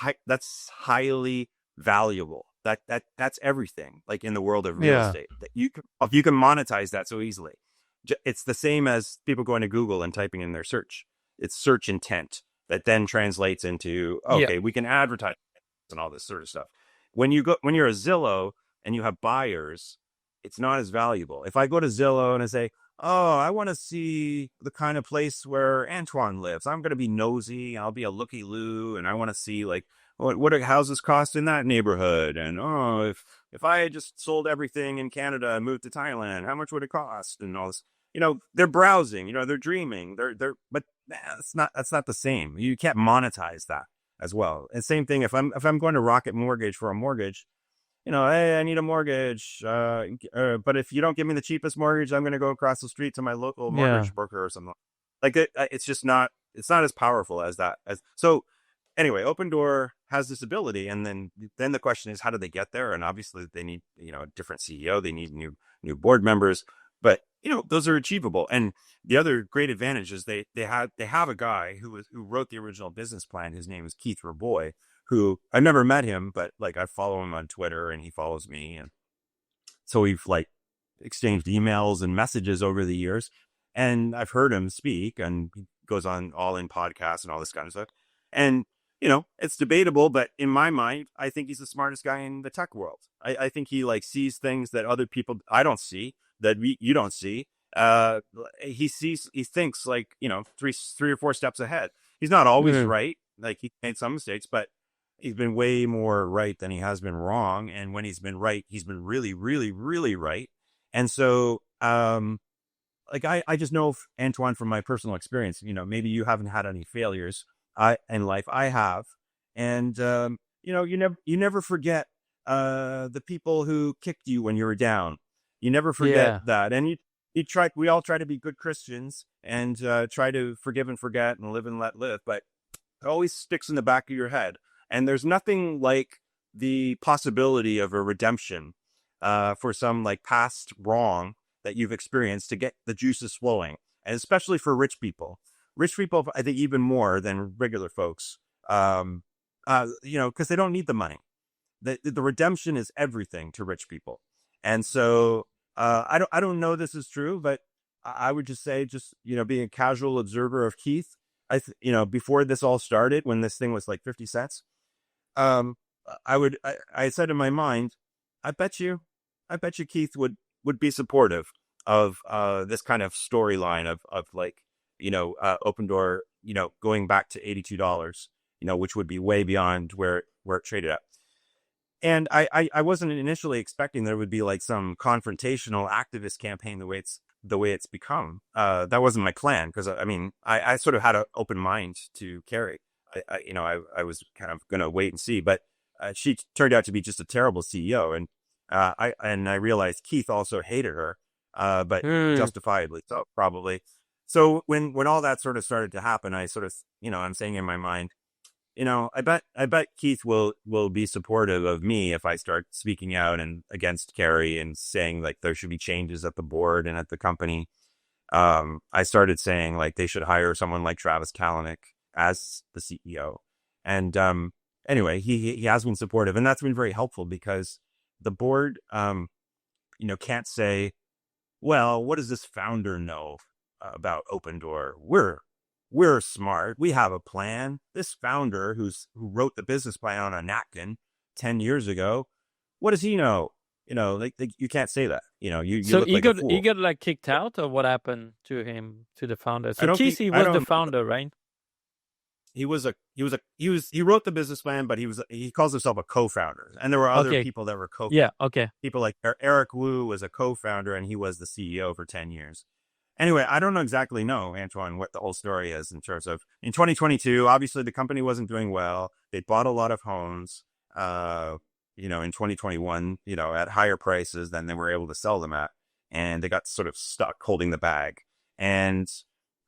A: highly valuable. That's everything. Like, in the world of real
B: Yeah.
A: estate, that you can monetize that so easily. It's the same as people going to Google and typing in their search. It's search intent that then translates into,
B: Yeah.
A: okay, we can advertise and all this sort of stuff. When you're a Zillow and you have buyers, it's not as valuable. If I go to Zillow and I say, "Oh, I want to see the kind of place where Antoine lives. I'm going to be nosy. I'll be a looky-loo, and I want to see, like, what do houses cost in that neighborhood? And, oh, if I had just sold everything in Canada and moved to Thailand, how much would it cost?" And all this. They're browsing. They're dreaming. But that's not the same. You can't monetize that as well. And same thing if I'm going to Rocket Mortgage for a mortgage. Hey, I need a mortgage. But if you don't give me the cheapest mortgage, I'm going to go across the street to my local
B: Yeah.
A: mortgage broker or something. Like, it's just not. It's not as powerful as that. So anyway, Opendoor has this ability, and then the question is, how do they get there? And obviously, they need a different CEO. They need new board members. But those are achievable. And the other great advantage is they have a guy who wrote the original business plan. His name is Keith Raboy, who I've never met him, but like, I follow him on Twitter and he follows me. And so we've, like, exchanged emails and messages over the years. And I've heard him speak, and he goes on All In podcasts and all this kind of stuff. And, it's debatable, but in my mind, I think he's the smartest guy in the tech world. I think he, like, sees things that other people, I don't see, that you don't see. He thinks, like, three or four steps ahead. He's not always
B: Mm.
A: right. Like, he made some mistakes, but he's been way more right than he has been wrong. And when he's been right, he's been really, really, really right. And so, like, I just know Antoine from my personal experience. Maybe you haven't had any failures in life. I have. And, you never forget the people who kicked you when you were down. You never forget
B: Yeah.
A: that. And we all try to be good Christians and try to forgive and forget and live and let live. But it always sticks in the back of your head. And there's nothing like the possibility of a redemption for some, like, past wrong that you've experienced, to get the juices flowing. And especially for rich people. Rich people, I think, even more than regular folks, because they don't need the money. The redemption is everything to rich people. And so I don't know this is true, but I would just say, just being a casual observer of Keith, before this all started, when this thing was like 50 cents, um, I said in my mind, I bet you Keith would be supportive of this kind of storyline of like, Opendoor, going back to $82, which would be way beyond where it traded at. And I wasn't initially expecting there would be, like, some confrontational activist campaign the way it's become. That wasn't my plan, because I mean, I sort of had an open mind to Carrie. I was kind of going to wait and see, but she turned out to be just a terrible CEO. And I realized Keith also hated her, but
B: Mm.
A: justifiably so, probably. So when all that sort of started to happen, I sort of, I'm saying in my mind, I bet Keith will be supportive of me if I start speaking out and against Carrie and saying, like, there should be changes at the board and at the company. I started saying, like, they should hire someone like Travis Kalanick as the CEO. And anyway, he has been supportive, and that's been very helpful, because the board, can't say, "Well, what does this founder know about Opendoor? We're smart. We have a plan. This founder who wrote the business plan on a napkin 10 years ago, what does he know?" Like, you can't say that. You
B: So
A: look
B: he
A: like a
B: got he
A: fool.
B: got like kicked out, or what happened to him, to the founder?
A: I
B: So
A: don't think
B: Casey
A: I
B: was the
A: don't
B: founder, right?
A: he wrote the business plan, but he calls himself a co-founder, and there were other
B: Okay.
A: people that were co
B: Yeah. Okay.
A: people like Eric Wu was a co-founder, and he was the CEO for 10 years. Anyway, I don't exactly know, Antoine, what the whole story is in terms of in 2022. Obviously, the company wasn't doing well. They bought a lot of homes, in 2021, at higher prices than they were able to sell them at, and they got sort of stuck holding the bag. And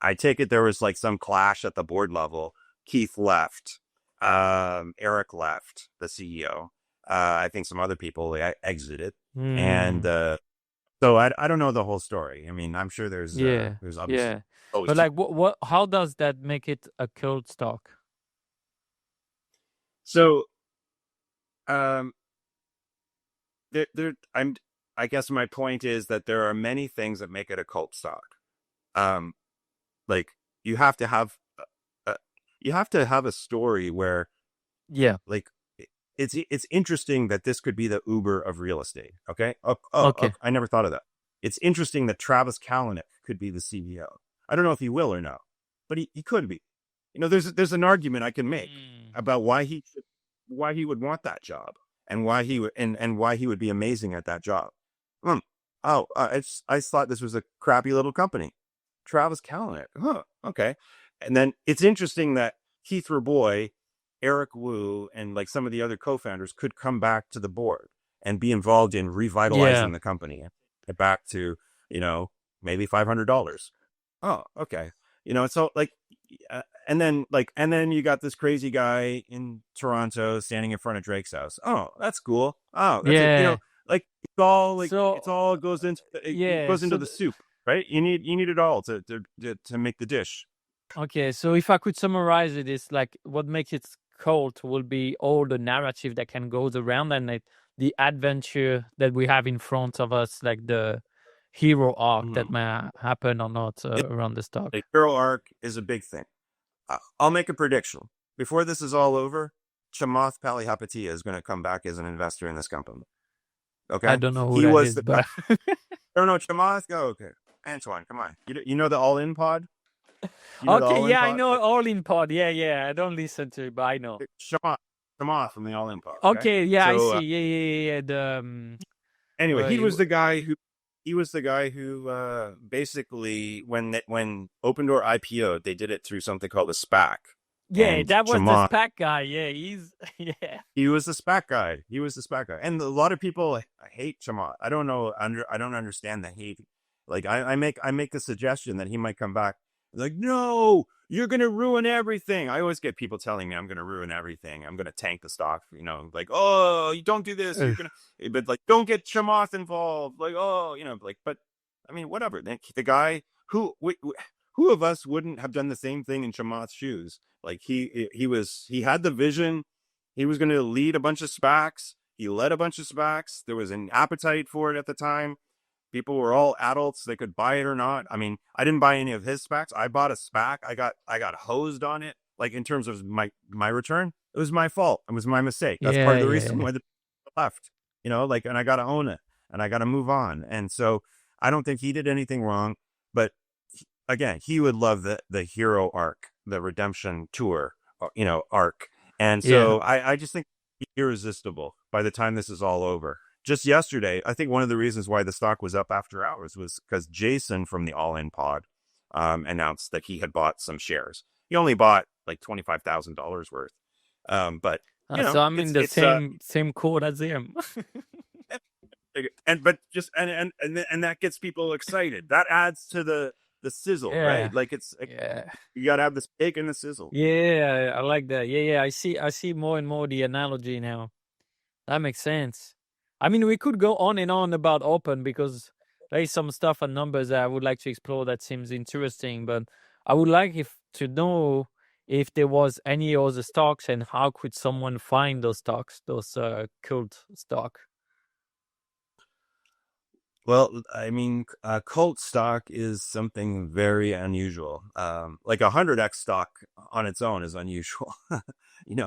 A: I take it there was like some clash at the board level. Keith left, Eric left, the CEO. I think some other people exited, and
B: Hmm.
A: so I don't know the whole story. I mean, I'm sure
B: Yeah.
A: there's obviously
B: Yeah.
A: always
B: But
A: two.
B: like, what? How does that make it a cult stock?
A: So um I'm I guess my point is that there are many things that make it a cult stock. Um like you have to have a, you have to have a story where
B: Yeah.
A: like it's interesting that this could be the Uber of real estate. Okay.
B: Okay.
A: I never thought of that. It's interesting that Travis Kalanick could be the CEO. I don't know if he will or no, but he could be. There's an argument I can make
B: Mm.
A: about why he would want that job and why he would and why he would be amazing at that job. Hmm. Oh, I thought this was a crappy little company. Travis Kalanick. Huh. Okay. And then it's interesting that Keith Raboy, Eric Wu, and like some of the other co-founders could come back to the board and be involved in
B: Yeah.
A: revitalizing the company and get back to, you know, maybe $500. Oh, okay. So like, and then you got this crazy guy in Toronto standing in front of Drake's house. Oh, that's cool. Oh, that's it.
B: Yeah.
A: Like it's
B: So
A: all goes into it
B: yeah.
A: goes into the soup, right? You need it all to make the dish.
B: Okay. So if I could summarize it, it's like what makes it cult will be all the narrative that can goes around and the adventure that we have in front of us, like the hero arc that
A: Mm-hmm.
B: may happen or not around the stock.
A: The hero arc is a big thing. I'll make a prediction. Before this is all over, Chamath Palihapitiya is going to come back as an investor in this company.
B: I
A: Okay,
B: don't know who
A: he
B: that
A: was
B: is,
A: the guy.
B: but
A: Oh no, Chamath. Oh, okay, Antoine, come on. You know the All In Pod. You know the
B: okay.
A: All In
B: Yeah, I
A: Pod.
B: know All in Pod. Yeah, yeah. I don't listen to it, but I know.
A: Chamath, Chamath from the All In Pod. Okay,
B: Okay. Yeah, I
A: so
B: see. Yeah, yeah, yeah. Yeah. The
A: anyway,
B: uh,
A: he was the guy who basically when Opendoor IPO, they did it through something called a SPAC,
B: yeah,
A: and
B: that was the
A: Chamath.
B: SPAC guy. Yeah, he's yeah.
A: He was the SPAC guy. He was the SPAC guy, and a lot of people hate Chamath. I don't know. I don't understand the hate. Like I make a suggestion that he might come back. Like, no, you're gonna ruin everything. I always get people telling me I'm gonna ruin everything. I'm gonna tank the stock. Like, oh, you don't do this. You're
B: Ugh.
A: gonna, but like, don't get Chamath involved. Like, oh, like, but I mean, whatever. The guy who of us wouldn't have done the same thing in Chamath's shoes? Like he had the vision. He was going to lead a bunch of SPACs. He led a bunch of SPACs. There was an appetite for it at the time. People were all adults; they could buy it or not. I mean, I didn't buy any of his SPACs. I bought a SPAC. I got hosed on it. Like in terms of my return, it was my fault. It was my mistake. That's part
B: Yeah,
A: of the
B: yeah,
A: reason why the left. Like, and I got to own it, and I got to move on. And so I don't think he did anything wrong. But again, he would love the hero arc, the redemption tour, arc. And
B: yeah.
A: so I just think irresistible by the time this is all over. Just yesterday, I think one of the reasons why the stock was up after hours was because Jason from the All In Pod announced that he had bought some shares. He only bought like $25,000 worth. But
B: So I'm in the
A: it's
B: same code as him.
A: and but just and that gets people excited. That adds to the sizzle,
B: Yeah,
A: right? Like
B: yeah,
A: you got to have the steak and the sizzle.
B: yeah. I like that. Yeah, yeah. I see more and more the analogy now. That makes sense. I mean, we could go on and on about open because there is some stuff and numbers that I would like to explore that seems interesting. But I would like if to know if there was any other stocks and how could someone find those stocks, those cult stock.
A: Well, I mean, cult stock is something very unusual. Like 100x stock on its own is unusual.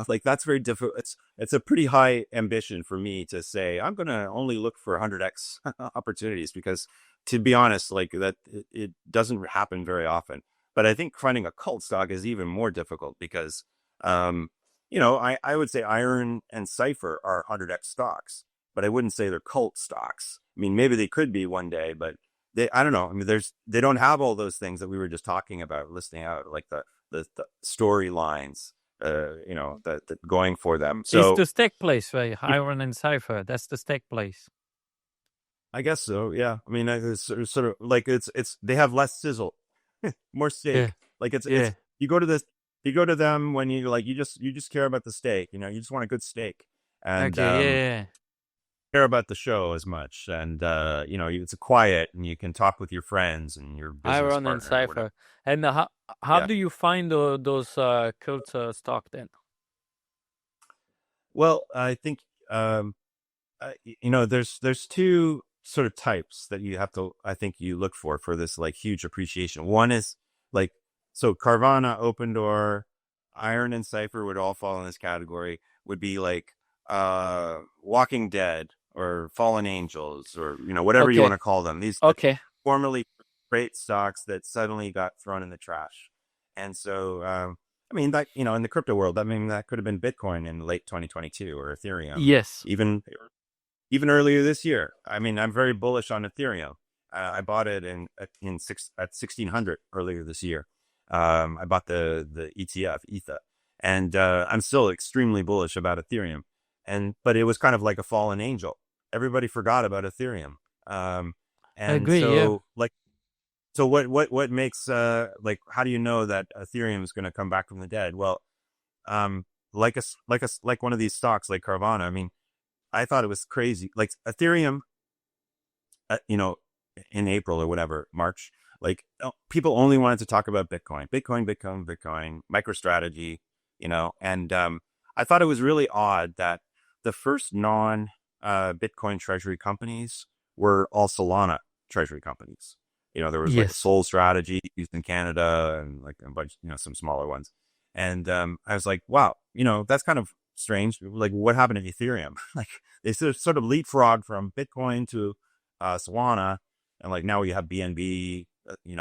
A: Like that's very difficult. It's a pretty high ambition for me to say I'm going to only look for 100x opportunities because, to be honest, like that it doesn't happen very often. But I think finding a cult stock is even more difficult because, um, I would say Iron and Cipher are 100x stocks, but I wouldn't say they're cult stocks. I mean, maybe they could be one day, but I don't know. I mean, they don't have all those things that we were just talking about, listing out like the storylines, that going for them.
B: It's
A: So
B: the stake place, right? Iron and Cipher. That's the stake place.
A: I guess so. Yeah. I mean, it's sort of like they have less sizzle, more
B: Yeah.
A: steak. Like it's
B: Yeah.
A: you go to this, you go to them when you like you just care about the steak. You just want a good steak, and
B: Okay. Yeah.
A: care about the show as much. And it's a quiet, and you can talk with your friends and your business
B: Iron and
A: partner or whatever.
B: Cipher. And how
A: Yeah.
B: do you find those cult stock then?
A: Well, I think there's two sort of types that you have to, I think you look for this like huge appreciation. One is like, so Carvana, Opendoor, Iron and Cipher would all fall in this category, would be like Walking Dead or Fallen Angels or whatever you want
B: Okay.
A: to call them. These
B: Okay.
A: formerly great stocks that suddenly got thrown in the trash. And so I mean that in the crypto world, I mean that could have been Bitcoin in late 2022 or Ethereum,
B: Yes.
A: even earlier this year. I mean, I'm very bullish on Ethereum. I bought it at 1600 earlier this year. I bought the ETF ETHA, and I'm still extremely bullish about Ethereum. But it was kind of like a fallen angel. Everybody forgot about Ethereum.
B: I
A: And
B: agree. Yeah.
A: so like so what makes like how do you know that Ethereum is going to come back from the dead? Well, like one of these stocks like Carvana. I mean, I thought it was crazy. Like Ethereum, uh, you know, in April or whatever, March, like people only wanted to talk about Bitcoin, MicroStrategy, and I thought it was really odd that the first non Bitcoin treasury companies were all Solana treasury companies. There was like
B: Yes.
A: Sol Strategy used in Canada and like a bunch, some smaller ones. And I was like, wow, that's kind of strange. Like, what happened to Ethereum? Like, they sort of leapfrog from Bitcoin to Solana, and like now we have BNB,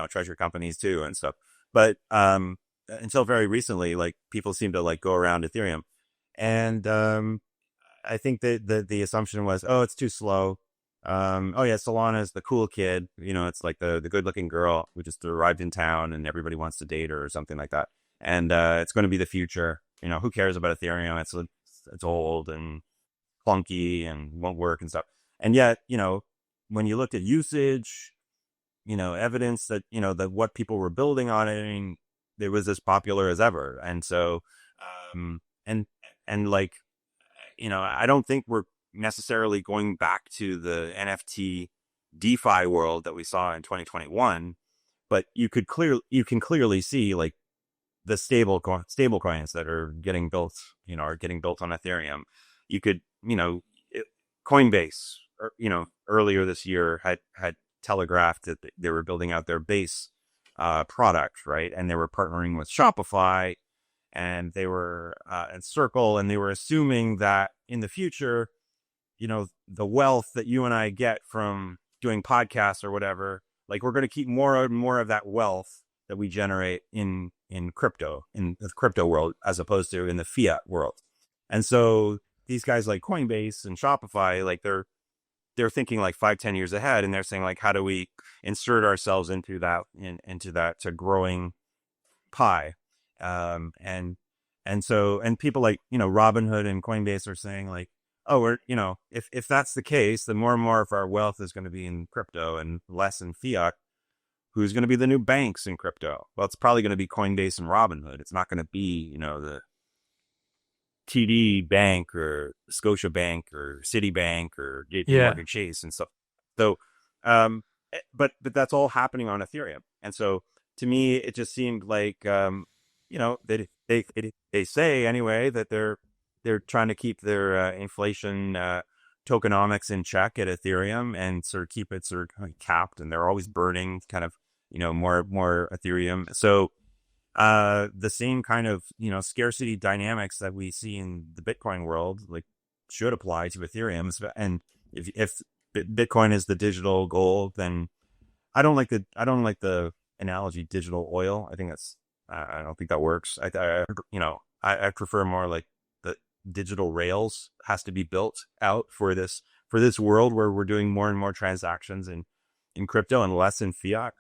A: treasury companies too and stuff. But until very recently, like people seem to like go around Ethereum, and I think that the assumption was, oh, it's too slow. Oh yeah, Solana is the cool kid. It's like the good looking girl who just arrived in town and everybody wants to date her or something like that. And it's going to be the future. Who cares about Ethereum? It's old and clunky and won't work and stuff. And yet, when you looked at usage, evidence that that what people were building on it, I mean, it was as popular as ever. And so, um, and like, I don't think we're necessarily going back to the NFT DeFi world that we saw in 2021, but you can clearly see like the stable coins that are getting built, are getting built on Ethereum. You could, Coinbase, earlier this year had telegraphed that they were building out their base product, right? And they were partnering with Shopify, and they were and Circle, and they were assuming that in the future, the wealth that you and I get from doing podcasts or whatever, like we're going to keep more and more of that wealth that we generate in crypto, in the crypto world, as opposed to in the fiat world. And so these guys like Coinbase and Shopify, like they're thinking like 5-10 years ahead, and they're saying like, how do we insert ourselves into that to growing pie? And people like Robinhood and Coinbase are saying like, oh, we're if that's the case, then more and more of our wealth is going to be in crypto and less in fiat. Who's going to be the new banks in crypto? Well, it's probably going to be Coinbase and Robinhood. It's not going to be the TD Bank or Scotia Bank or Citibank or JP
B: Yeah.
A: Morgan Chase and stuff. So, but that's all happening on Ethereum. And so to me, it just seemed like, they say anyway that they're trying to keep their inflation tokenomics in check at Ethereum and sort of keep it sort of capped. And they're always burning kind of, more Ethereum. So the same kind of scarcity dynamics that we see in the Bitcoin world like should apply to Ethereum. And if Bitcoin is the digital gold, then I don't like the analogy, digital oil. I think I don't think that works. I prefer more like the digital rails has to be built out for this world where we're doing more and more transactions in crypto and less in fiat,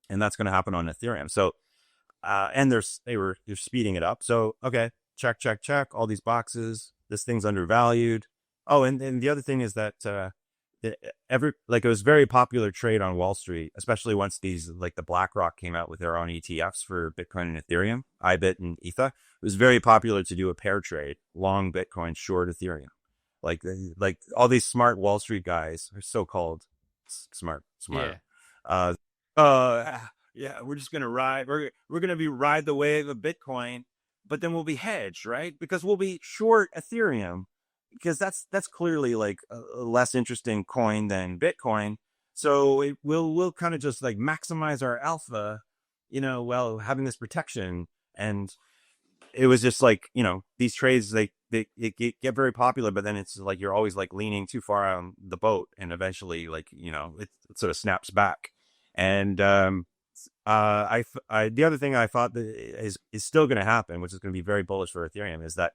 A: and that's going to happen on Ethereum. So, and they're speeding it up. So, okay, check, all these boxes. This thing's undervalued. Oh, and the other thing is that it was very popular trade on Wall Street, especially once these like the BlackRock came out with their own ETFs for Bitcoin and Ethereum, IBIT and ETH. It was very popular to do a pair trade, long Bitcoin, short Ethereum. Like all these smart Wall Street guys are so-called smart.
B: Yeah.
A: Uh, yeah, we're just gonna ride. We're gonna be ride the wave of Bitcoin, but then we'll be hedged, right? Because we'll be short Ethereum, because that's clearly like a less interesting coin than Bitcoin. So we'll kind of just like maximize our alpha, while having this protection. And it was just like, these trades, they get very popular, but then it's like you're always like leaning too far on the boat, and eventually like it sort of snaps back. And the other thing I thought that is still going to happen, which is going to be very bullish for Ethereum, is that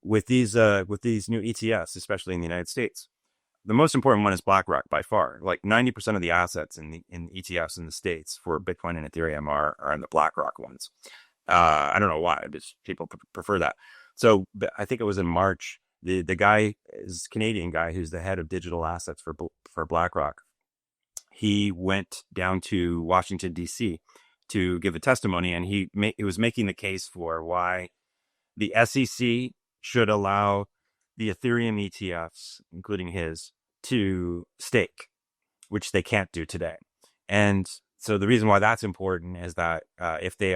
A: with these new ETFs, especially in the United States, the most important one is BlackRock by far. Like 90% of the assets in ETFs in the States for Bitcoin and Ethereum are in the BlackRock ones. I don't know why, but people prefer that. So I think it was in March, the guy is Canadian guy who's the head of digital assets for BlackRock. He went down to Washington, D.C. to give a testimony, and he was making the case for why the SEC should allow the Ethereum ETFs, including his, to stake, which they can't do today. And so the reason why that's important is that if they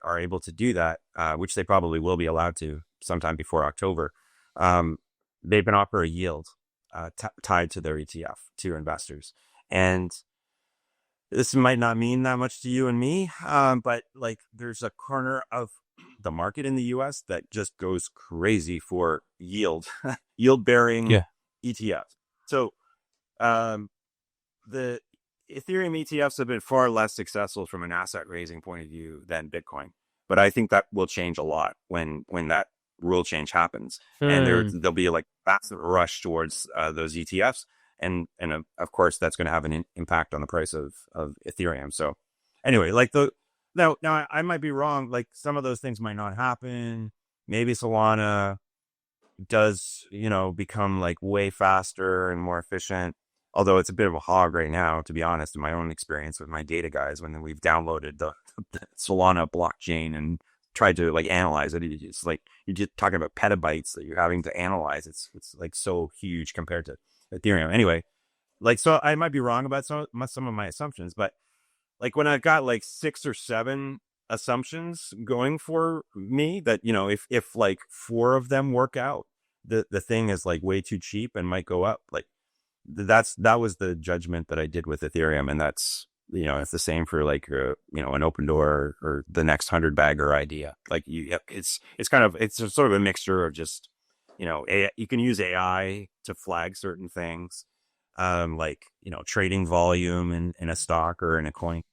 A: are able to do that, which they probably will be allowed to sometime before October, they can offer a yield tied to their ETF to investors. And this might not mean that much to you and me, but like there's a corner of the market in the US that just goes crazy for yield bearing ETFs. So the Ethereum ETFs have been far less successful from an asset raising point of view than Bitcoin, but I think that will change a lot when that rule change happens, and there'll be like fast rush towards those ETFs, and of course that's going to have an impact on the price of Ethereum. So anyway, like now I might be wrong. Like some of those things might not happen. Maybe Solana does, become like way faster and more efficient. Although it's a bit of a hog right now, to be honest, in my own experience with my data guys, when we've downloaded the Solana blockchain and tried to like analyze it, it's like you're just talking about petabytes that you're having to analyze. It's like so huge compared to Ethereum. Anyway, like, so I might be wrong about some of my assumptions, but like when I've got like 6 or 7 assumptions going for me that, if like 4 of them work out, the thing is like way too cheap and might go up. Like that was the judgment that I did with Ethereum. And that's, it's the same for like, an Opendoor or the next 100 bagger idea. Like it's sort of a mixture of just, you can use AI to flag certain things, like, trading volume in a stock or in a coin.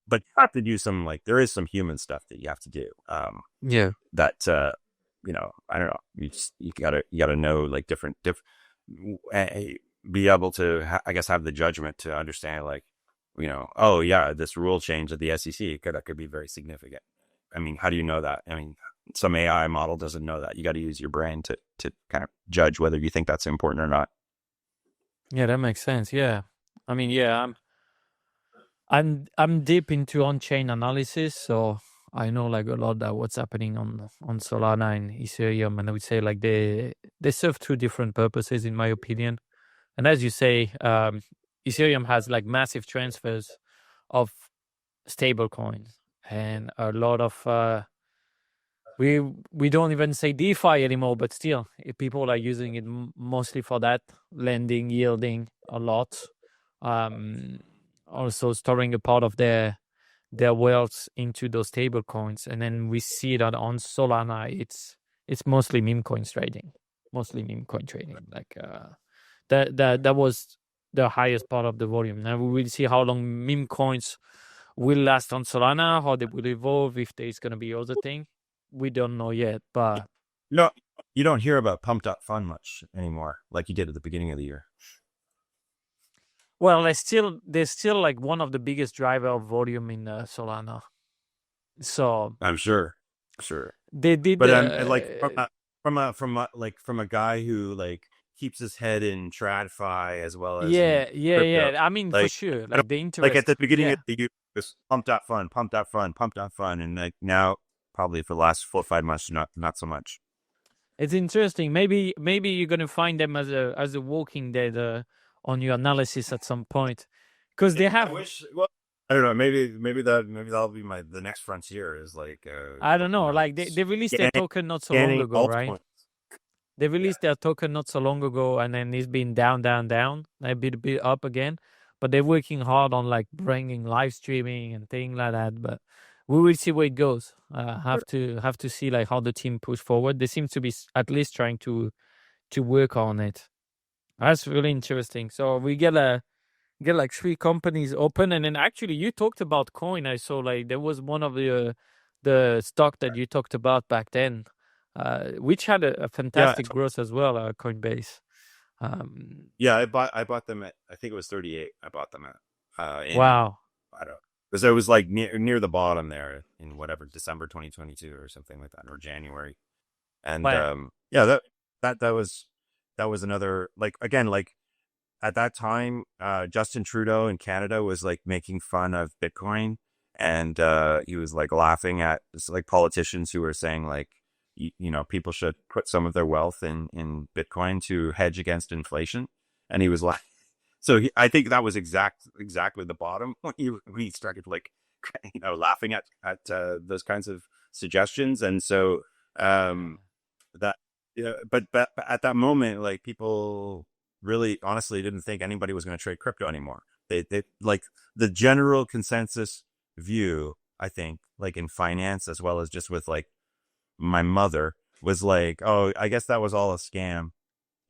A: But you have to do some, like, there is some human stuff that you have to do. That, I don't know. You gotta know like different, be able to, I guess, have the judgment to understand, like, oh yeah, this rule change at the SEC that could be very significant. I mean, how do you know that? I mean, some AI model doesn't know that. You got to use your brain to kind of judge whether you think that's important or not.
B: Yeah, that makes sense. Yeah, I mean, yeah, I'm deep into on-chain analysis, so I know like a lot that what's happening on Solana and Ethereum, and I would say like they serve 2 different purposes in my opinion. And as you say, Ethereum has like massive transfers of stable coins and a lot of we don't even say DeFi anymore, but still people are using it mostly for that, lending, yielding a lot, also storing a part of their wealth into those stable coins. And then we see that on Solana it's mostly meme coins trading, like that was the highest part of the volume. Now we will see how long meme coins will last on Solana, how they will evolve, if there's going to be other thing. We don't know yet, but
A: No, you don't hear about pump.fun much anymore, like you did at the beginning of the year.
B: well, there's still like one of the biggest driver of volume in Solana. So
A: I'm sure.
B: they did,
A: But I'm like from a guy who like keeps his head in TradFi as well as in crypto.
B: yeah. I mean, for
A: Like
B: sure,
A: I don't,
B: like the
A: like at
B: interest.
A: the beginning of
B: Yeah,
A: the year, this pump.fun, and like now probably for the last 4 or 5 months, not so much.
B: it's interesting. Maybe you're gonna find them as a Walking Dead on your analysis at some point, because
A: Yeah,
B: they
A: I
B: have.
A: wish. Well, I don't know. Maybe that'll be the next frontier is like
B: I don't know. Like they released their
A: scanning,
B: token not so long
A: scanning
B: ago, right?
A: altcoins.
B: They
A: Yeah.
B: released their token not so long ago, and then it's been down, down, down, a bit up again. But they're working hard on like bringing live streaming and things like that. But we will see where it goes. Have to see like how the team push forward. They seem to be at least trying to work on it. That's really interesting. So we get like three companies open, and then actually you talked about coin. I saw like there was one of the stock that you talked about back then, which had a
A: Yeah,
B: fantastic growth as well. Coinbase.
A: yeah. I bought them at, I think it was 38. I bought them at in,
B: Wow.
A: I don't, because it was like near the bottom there in whatever December 2022 or something like that, or January. And
B: Wow.
A: yeah, that was another, like, again, like at that time, Justin Trudeau in Canada was like making fun of Bitcoin, and he was like laughing at just like politicians who were saying like, people should put some of their wealth in Bitcoin to hedge against inflation, and he was like, so I think that was exactly the bottom when he started like, laughing at those kinds of suggestions, and so that yeah, but at that moment, like people really honestly didn't think anybody was going to trade crypto anymore. They like the general consensus view, I think, like in finance as well as just with like my mother, was like, oh, I guess that was all a scam,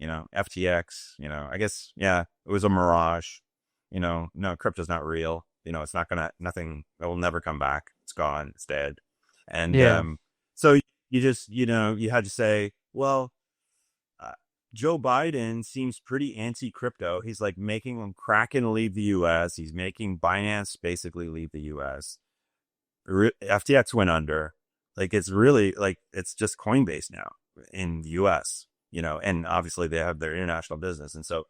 A: FTX, I guess, yeah, it was a mirage, no, crypto's not real, it's not gonna, nothing, it will never come back, it's gone, it's dead. And
B: Yeah.
A: so you just, you had to say, well, uh, Joe Biden seems pretty anti-crypto. He's like making Kraken leave the U.S. He's making Binance basically leave the U.S. FTX went under. Like, it's really like, it's just Coinbase now in the U.S., and obviously they have their international business. And so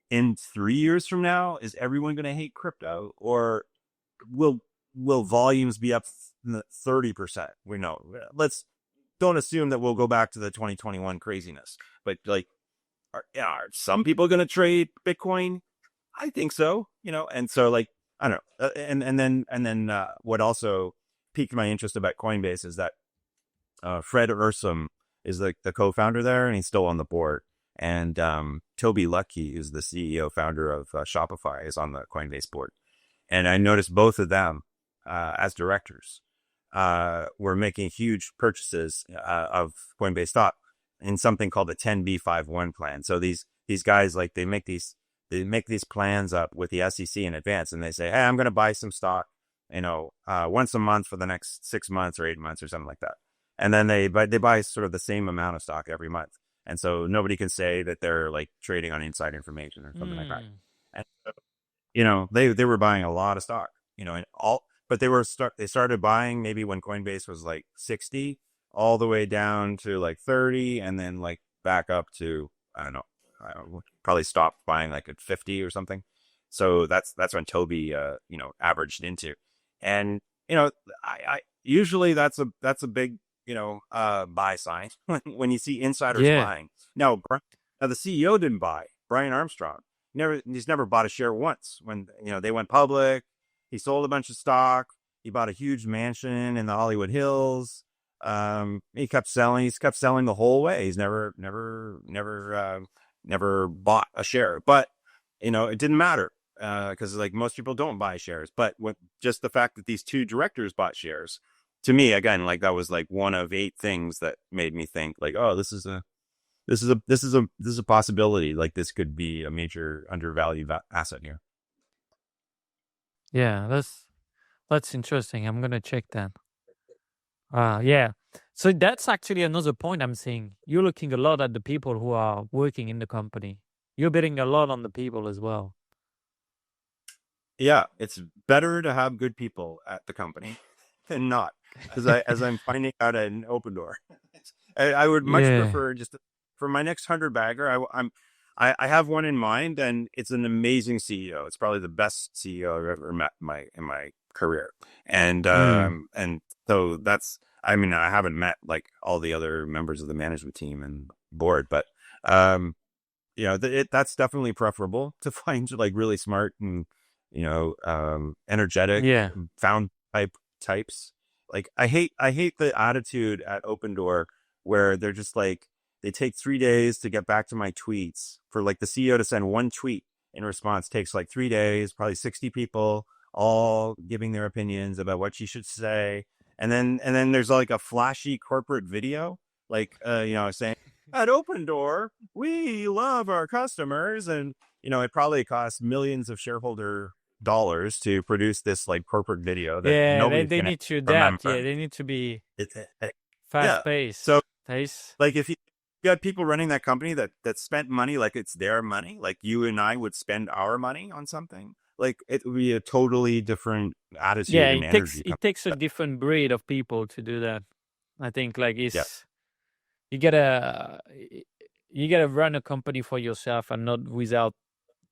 A: in 3 years from now, is everyone going to hate crypto, or will volumes be up 30%? We know. Let's don't assume that we'll go back to the 2021 craziness, but like, are some people going to trade Bitcoin? I think so, and so like, I don't know. And then what also piqued my interest about Coinbase is that Fred Ursum is like the co-founder there, and he's still on the board. And Toby Luckey, who's the CEO founder of Shopify, is on the Coinbase board. And I noticed both of them as directors were making huge purchases of Coinbase stock in something called the 10b5-1 plan. So these guys, like, they make these plans up with the SEC in advance, and they say, hey, I'm going to buy some stock, once a month for the next 6 months or 8 months or something like that. And then they buy sort of the same amount of stock every month. And so nobody can say that they're like trading on inside information or something like that.
B: Mm.
A: And they were buying a lot of stock, and all, but they started buying maybe when Coinbase was like 60, all the way down to like 30, and then like back up to, I don't know, probably stopped buying like at 50 or something. So that's when Toby averaged into. And I usually that's a big buy sign when you see insiders
B: Yeah.
A: buying. Now the CEO didn't buy, Brian Armstrong. He's never bought a share once. When they went public, he sold a bunch of stock. He bought a huge mansion in the Hollywood Hills. He kept selling. He's kept selling the whole way. He's never bought a share. But it didn't matter because like most people don't buy shares. But just the fact that these two directors bought shares, to me, again, like that was like one of 8 things that made me think like, oh, this is a possibility. Like, this could be a major undervalued asset here.
B: Yeah. That's interesting. I'm gonna check that. Yeah. So that's actually another point I'm saying. You're looking a lot at the people who are working in the company. You're betting a lot on the people as well.
A: Yeah, it's better to have good people at the company than not, as I'm finding out at an Opendoor. I would much
B: Yeah.
A: prefer just for my next 100 bagger. I have one in mind, and it's an amazing CEO. It's probably the best CEO I've ever met in my career,
B: Mm.
A: and so that's. I mean, I haven't met like all the other members of the management team and board, but um, that's definitely preferable to find like really smart and energetic
B: Yeah.
A: found types. Like I hate the attitude at Opendoor where they're just like they take 3 days to get back to my tweets. For like the CEO to send one tweet in response takes like 3 days, probably 60 people all giving their opinions about what she should say. And then there's like a flashy corporate video, like saying at Opendoor, we love our customers. And, it probably costs millions of shareholder dollars to produce this like corporate video that
B: Yeah,
A: nobody's
B: they
A: going to
B: need to adapt. Yeah,
A: remember.
B: they need to be
A: Yeah.
B: fast
A: So,
B: paced. Pace.
A: like, if you got people running that company that spent money like it's their money, like you and I would spend our money on something, like it would be a totally different
B: Yeah,
A: attitude and
B: it takes
A: energy.
B: it takes a different breed of people to do that. I think like
A: Yeah.
B: it's you gotta you gotta run a company for yourself and not without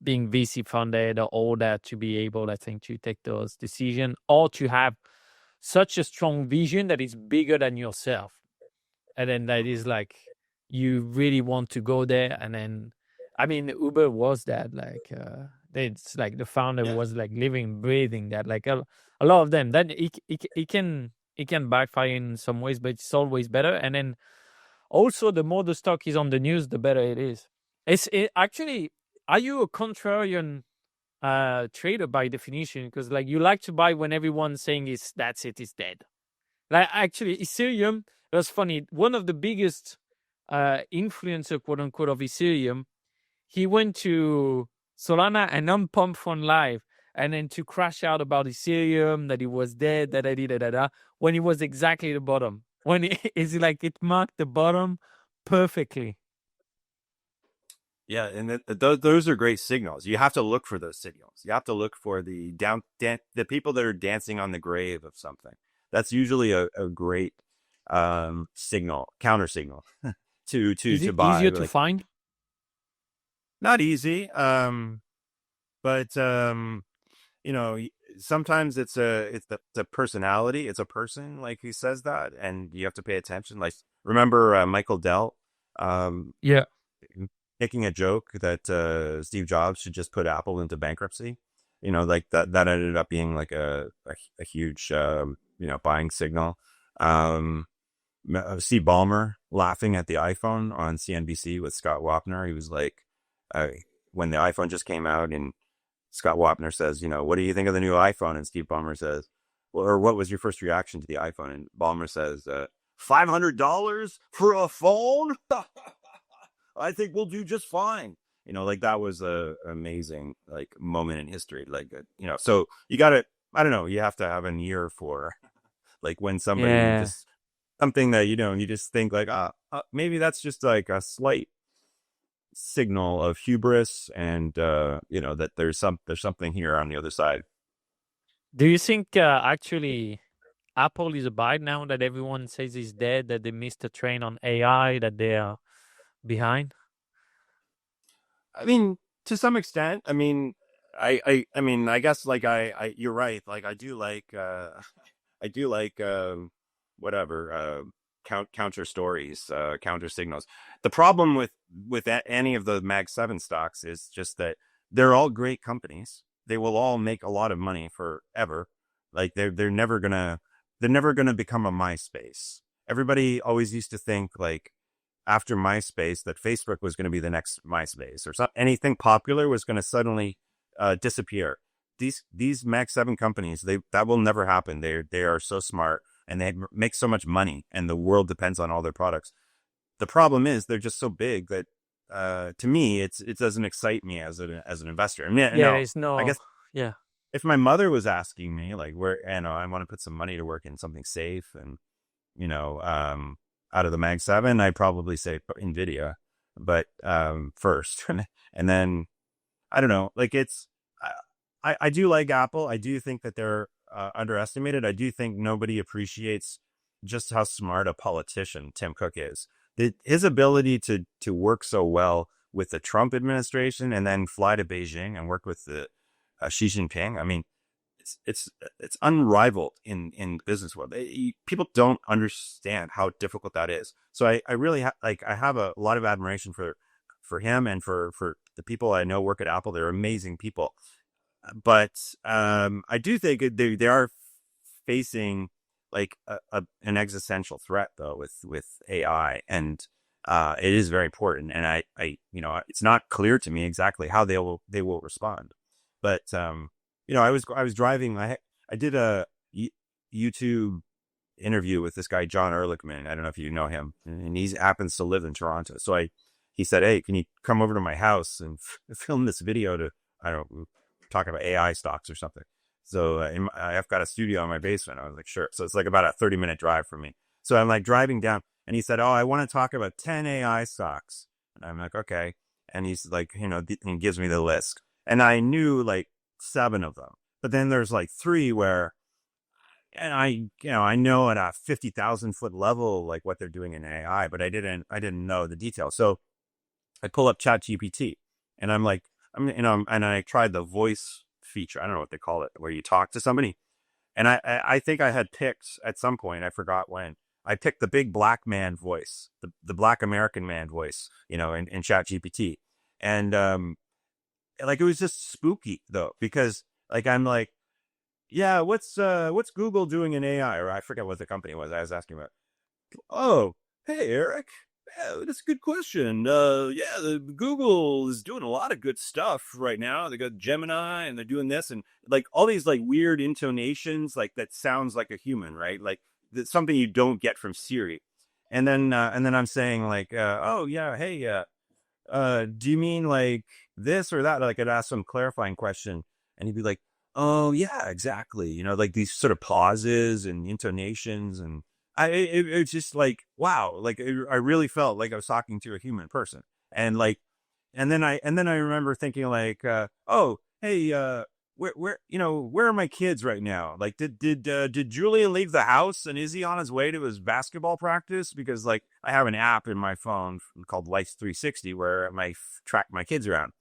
B: being VC funded or all that to be able, I think, to take those decisions or to have such a strong vision that is bigger than yourself. And then that is like you really want to go there. And then, I mean, Uber was that like, it's like the founder
A: Yeah.
B: was like living, breathing that. Like a lot of them. Then it can backfire in some ways, but it's always better. And then also, the more the stock is on the news, the better it is. Actually, are you a contrarian trader by definition? Because like you like to buy when everyone's saying that's it's dead. Like actually, Ethereum, it was funny. One of the biggest influencer, quote unquote, of Ethereum, he went to Solana and unpumped from live, and then to crash out about Ethereum that it was dead, when it was exactly the bottom. When it's like it marked the bottom perfectly.
A: Yeah, and those are great signals. You have to look for those signals. You have to look for the people that are dancing on the grave of something. That's usually a great signal, counter signal to to
B: Is
A: to
B: it
A: buy.
B: easier to
A: Like,
B: find?
A: not easy, but you know, sometimes it's a personality. It's a person like who says that, and you have to pay attention. Like, remember Michael Dell? Um,
B: Yeah.
A: Making a joke that Steve Jobs should just put Apple into bankruptcy. Like that ended up being like a huge buying signal. Um, Steve Ballmer laughing at the iPhone on CNBC with Scott Wapner. He was like, when the iPhone just came out, and Scott Wapner says, what do you think of the new iPhone? And Steve Ballmer says, well, or what was your first reaction to the iPhone? And Ballmer says, $500 for a phone? I think we'll do just fine. Like that was a amazing like moment in history. Like, so you got to, I don't know, you have to have an ear for like when somebody
B: Yeah.
A: just something that you just think like, maybe that's just like a slight signal of hubris, and that there's something here on the other side.
B: Do you think actually Apple is a buy now that everyone says is dead, that they missed the train on AI, that they are behind?
A: I mean, to some extent. I mean, I mean, I guess like you're right. Like I do like I do like whatever counter stories, counter signals. The problem with any of the Mag 7 stocks is just that they're all great companies. They will all make a lot of money forever. Like they're never gonna become a MySpace. Everybody always used to think like after MySpace that Facebook was going to be the next MySpace, or anything popular was going to suddenly disappear. These Max 7 companies, that will never happen. They are so smart, and they make so much money, and the world depends on all their products. The problem is they're just so big that to me it doesn't excite me as an investor. I mean,
B: Yeah,
A: now
B: there's
A: I
B: no,
A: guess
B: yeah.
A: if my mother was asking me like where, I want to put some money to work in something safe and, you know, out of the Mag 7, I'd probably say NVIDIA, but first. And then I don't know, like I do like Apple. I do think that they're underestimated. I do think nobody appreciates just how smart a politician Tim Cook is. His ability to work so well with the Trump administration and then fly to Beijing and work with the Xi Jinping. I mean, it's unrivaled in business world. People don't understand how difficult that is. So I really I have a lot of admiration for him and for the people I know work at Apple. They're amazing people, but I do think they are facing like an existential threat though with AI, and it is very important. And I it's not clear to me exactly how they will respond, but I was driving. I did a YouTube interview with this guy John Ehrlichman. I don't know if you know him, and he happens to live in Toronto. So he said, "Hey, can you come over to my house and film this video to, I don't know, talk about AI stocks or something?" So I've got a studio in my basement. I was like, "Sure." So it's like about a 30-minute drive from me. So I'm like driving down, and he said, "Oh, I want to talk about 10 AI stocks." And I'm like, "Okay." And he's like, he gives me the list, and I knew like 7 of them, but then there's like 3 where, and I know at a 50,000 foot level like what they're doing in AI, but I didn't know the details. So I pull up ChatGPT, and I'm like, and I tried the voice feature. I don't know what they call it, where you talk to somebody. And I think I had picked at some point, I forgot when, I picked the big black man voice, the black American man voice, in ChatGPT. And like it was just spooky though, because like I'm like, yeah, what's Google doing in AI? Or I forget what the company was I was asking about. Oh, hey, Eric. Yeah, that's a good question. Yeah, Google is doing a lot of good stuff right now. They got Gemini and they're doing this and like all these like weird intonations, like that sounds like a human, right? Like that's something you don't get from Siri. And then I'm saying like, oh yeah, hey, do you mean like this or that? Like I'd ask some clarifying question, and he'd be like, oh yeah, exactly. Like these sort of pauses and intonations, and it's just like, wow, like I really felt like I was talking to a human person. And like, and then I remember thinking like, oh, hey, where are my kids right now? Like, did Julian leave the house and is he on his way to his basketball practice? Because like I have an app in my phone called Life 360 where I track my kids around.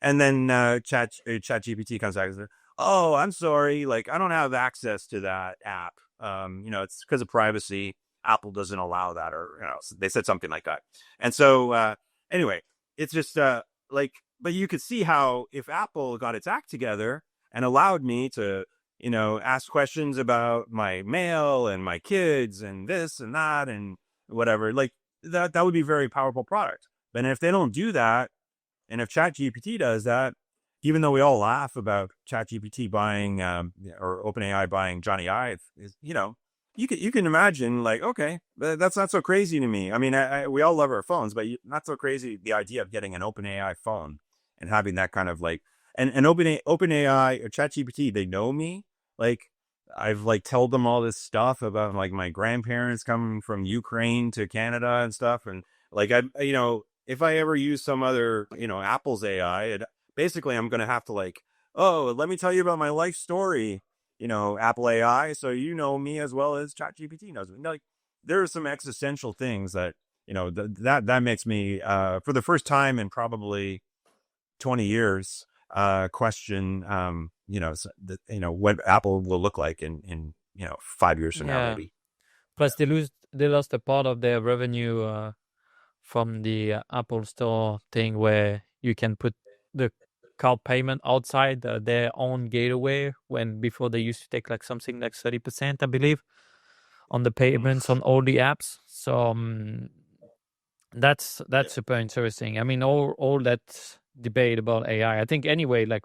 A: And then ChatGPT comes back and says, "Oh, I'm sorry, like I don't have access to that app. It's because of privacy. Apple doesn't allow that, or they said something like that." And so anyway, it's just like, but you could see how if Apple got its act together and allowed me to, ask questions about my mail and my kids and this and that and whatever, like that would be a very powerful product. But if they don't do that, and if ChatGPT does that, even though we all laugh about ChatGPT buying or OpenAI buying Johnny Ive, you can imagine like, okay, that's not so crazy to me. I mean, we all love our phones, but not so crazy the idea of getting an OpenAI phone and having that kind of like, and OpenAI or ChatGPT, they know me. Like I've like told them all this stuff about like my grandparents coming from Ukraine to Canada and stuff, and like if I ever use some other, Apple's AI, basically I'm going to have to like, oh, let me tell you about my life story, Apple AI. So, me as well as ChatGPT knows me. Like there are some existential things that, that makes me, for the first time in probably 20 years, question, what Apple will look like in 5 years from now,
B: Yeah.
A: maybe.
B: Plus, they lost a part of their revenue from the Apple Store thing, where you can put the card payment outside their own gateway, when before they used to take like something like 30%, I believe, on the payments on all the apps. So that's super interesting. I mean, all that debate about AI. I think anyway, like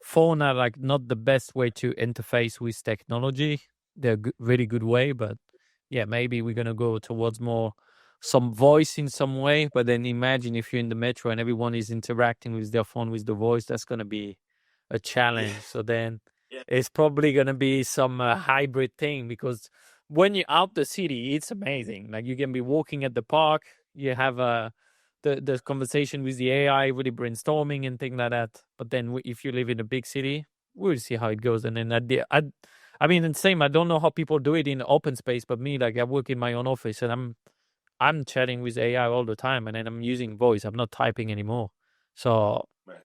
B: phone are like not the best way to interface with technology. They're really good way, but yeah, maybe we're gonna go towards more some voice in some way. But then imagine if you're in the metro and everyone is interacting with their phone with the voice, that's gonna be a challenge. So then it's probably gonna be some hybrid thing, because when you're out the city, it's amazing. Like you can be walking at the park, you have the conversation with the AI, really brainstorming and things like that. But then if you live in a big city, we'll see how it goes. And then I mean, the same. I don't know how people do it in open space, but me, like I work in my own office, and I'm chatting with AI all the time, and then I'm using voice. I'm not typing anymore. So
A: Right.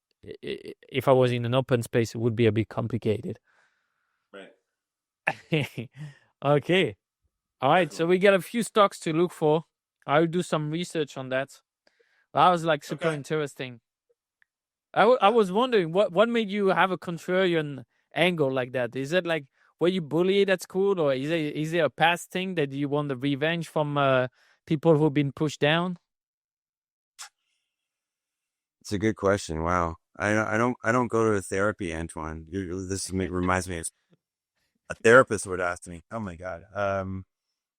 B: if I was in an open space, it would be a bit complicated.
A: Right.
B: Okay. All right. So
A: Definitely.
B: we got a few stocks to look for. I'll do some research on that. That was like super
A: Okay.
B: interesting. I was wondering what made you have a contrarian angle like that? Is it like, were you bullied at school, or is it a past thing that you want the revenge from people who've been pushed down?
A: It's a good question. Wow. I don't go to therapy, Antoine. Reminds me of a therapist would ask me. Oh my God.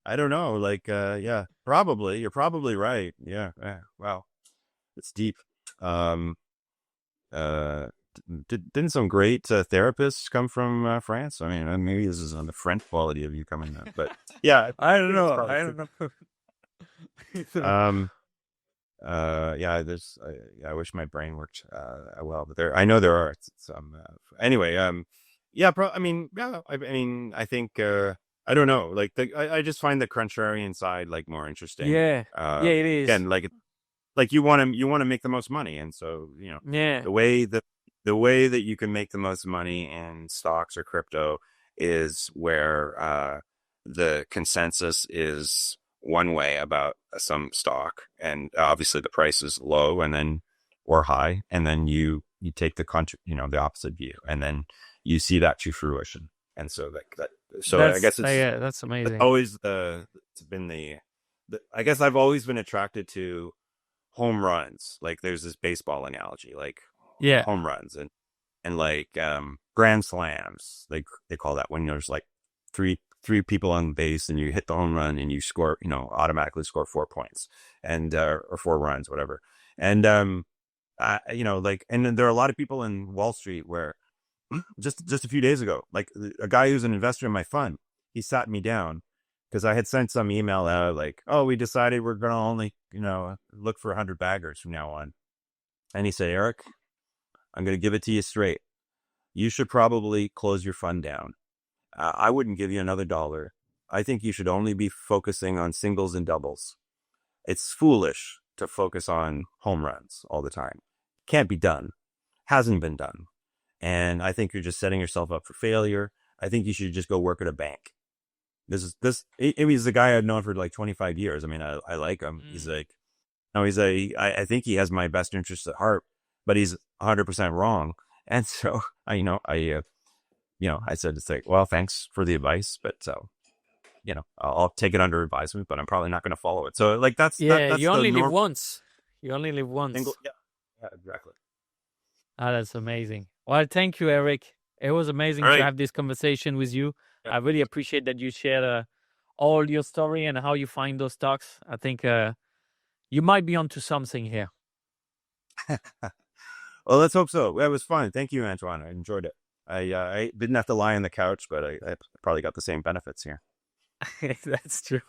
A: I don't know. Like, yeah, probably. You're probably right. Yeah. Wow. It's deep. Um, uh, didn't some great therapists come from France? I mean, maybe this is on the French quality of you coming up, but yeah,
B: I don't
A: it's
B: know.
A: probably
B: I
A: true.
B: don't know.
A: Um, yeah, I wish my brain worked well, but I know there are some. Anyway, yeah, I mean, yeah, I mean, I think I don't know, like I just find the contrarian side like more interesting.
B: Yeah. Yeah, it is.
A: Again, like you want to make the most money, and so
B: Yeah.
A: the way that you can make the most money in stocks or crypto is where the consensus is one way about some stock, and obviously the price is low and then or high, and then you take the opposite view, and then you see that to fruition. And so so I guess
B: Yeah, that's
A: it's
B: amazing.
A: always it's been I guess I've always been attracted to home runs. Like there's this baseball analogy, like
B: Yeah.
A: home runs and like grand slams. They call that when there's like three people on base and you hit the home run and you score, automatically score 4 points and or 4 runs, whatever. And like, and then there are a lot of people in Wall Street where just a few days ago, like a guy who's an investor in my fund, he sat me down because I had sent some email out like, oh, we decided we're going to only, look for 100 baggers from now on. And he said, Eric, I'm going to give it to you straight. You should probably close your fund down. I wouldn't give you another dollar. I think you should only be focusing on singles and doubles. It's foolish to focus on home runs all the time. Can't be done. Hasn't been done. And I think you're just setting yourself up for failure. I think you should just go work at a bank. He's a guy I've known for like 25 years. I mean, I like him. He's like, no, I think he has my best interests at heart, but he's 100% wrong. And so I said, it's like, well, thanks for the advice, but I'll take it under advisement, but I'm probably not going to follow it. So like,
B: Yeah,
A: that's
B: you
A: the
B: only live
A: normal
B: once. You only live
A: single.
B: once.
A: Yeah, yeah, exactly.
B: Ah, that's amazing. Well, thank you, Eric. It was amazing
A: All
B: to
A: right.
B: have this conversation with you.
A: Yeah.
B: I really appreciate that you shared all your story and how you find those stocks. I think you might be onto something here.
A: Well, let's hope so. It was fun. Thank you, Antoine. I enjoyed it. I didn't have to lie on the couch, but I probably got the same benefits here.
B: That's true.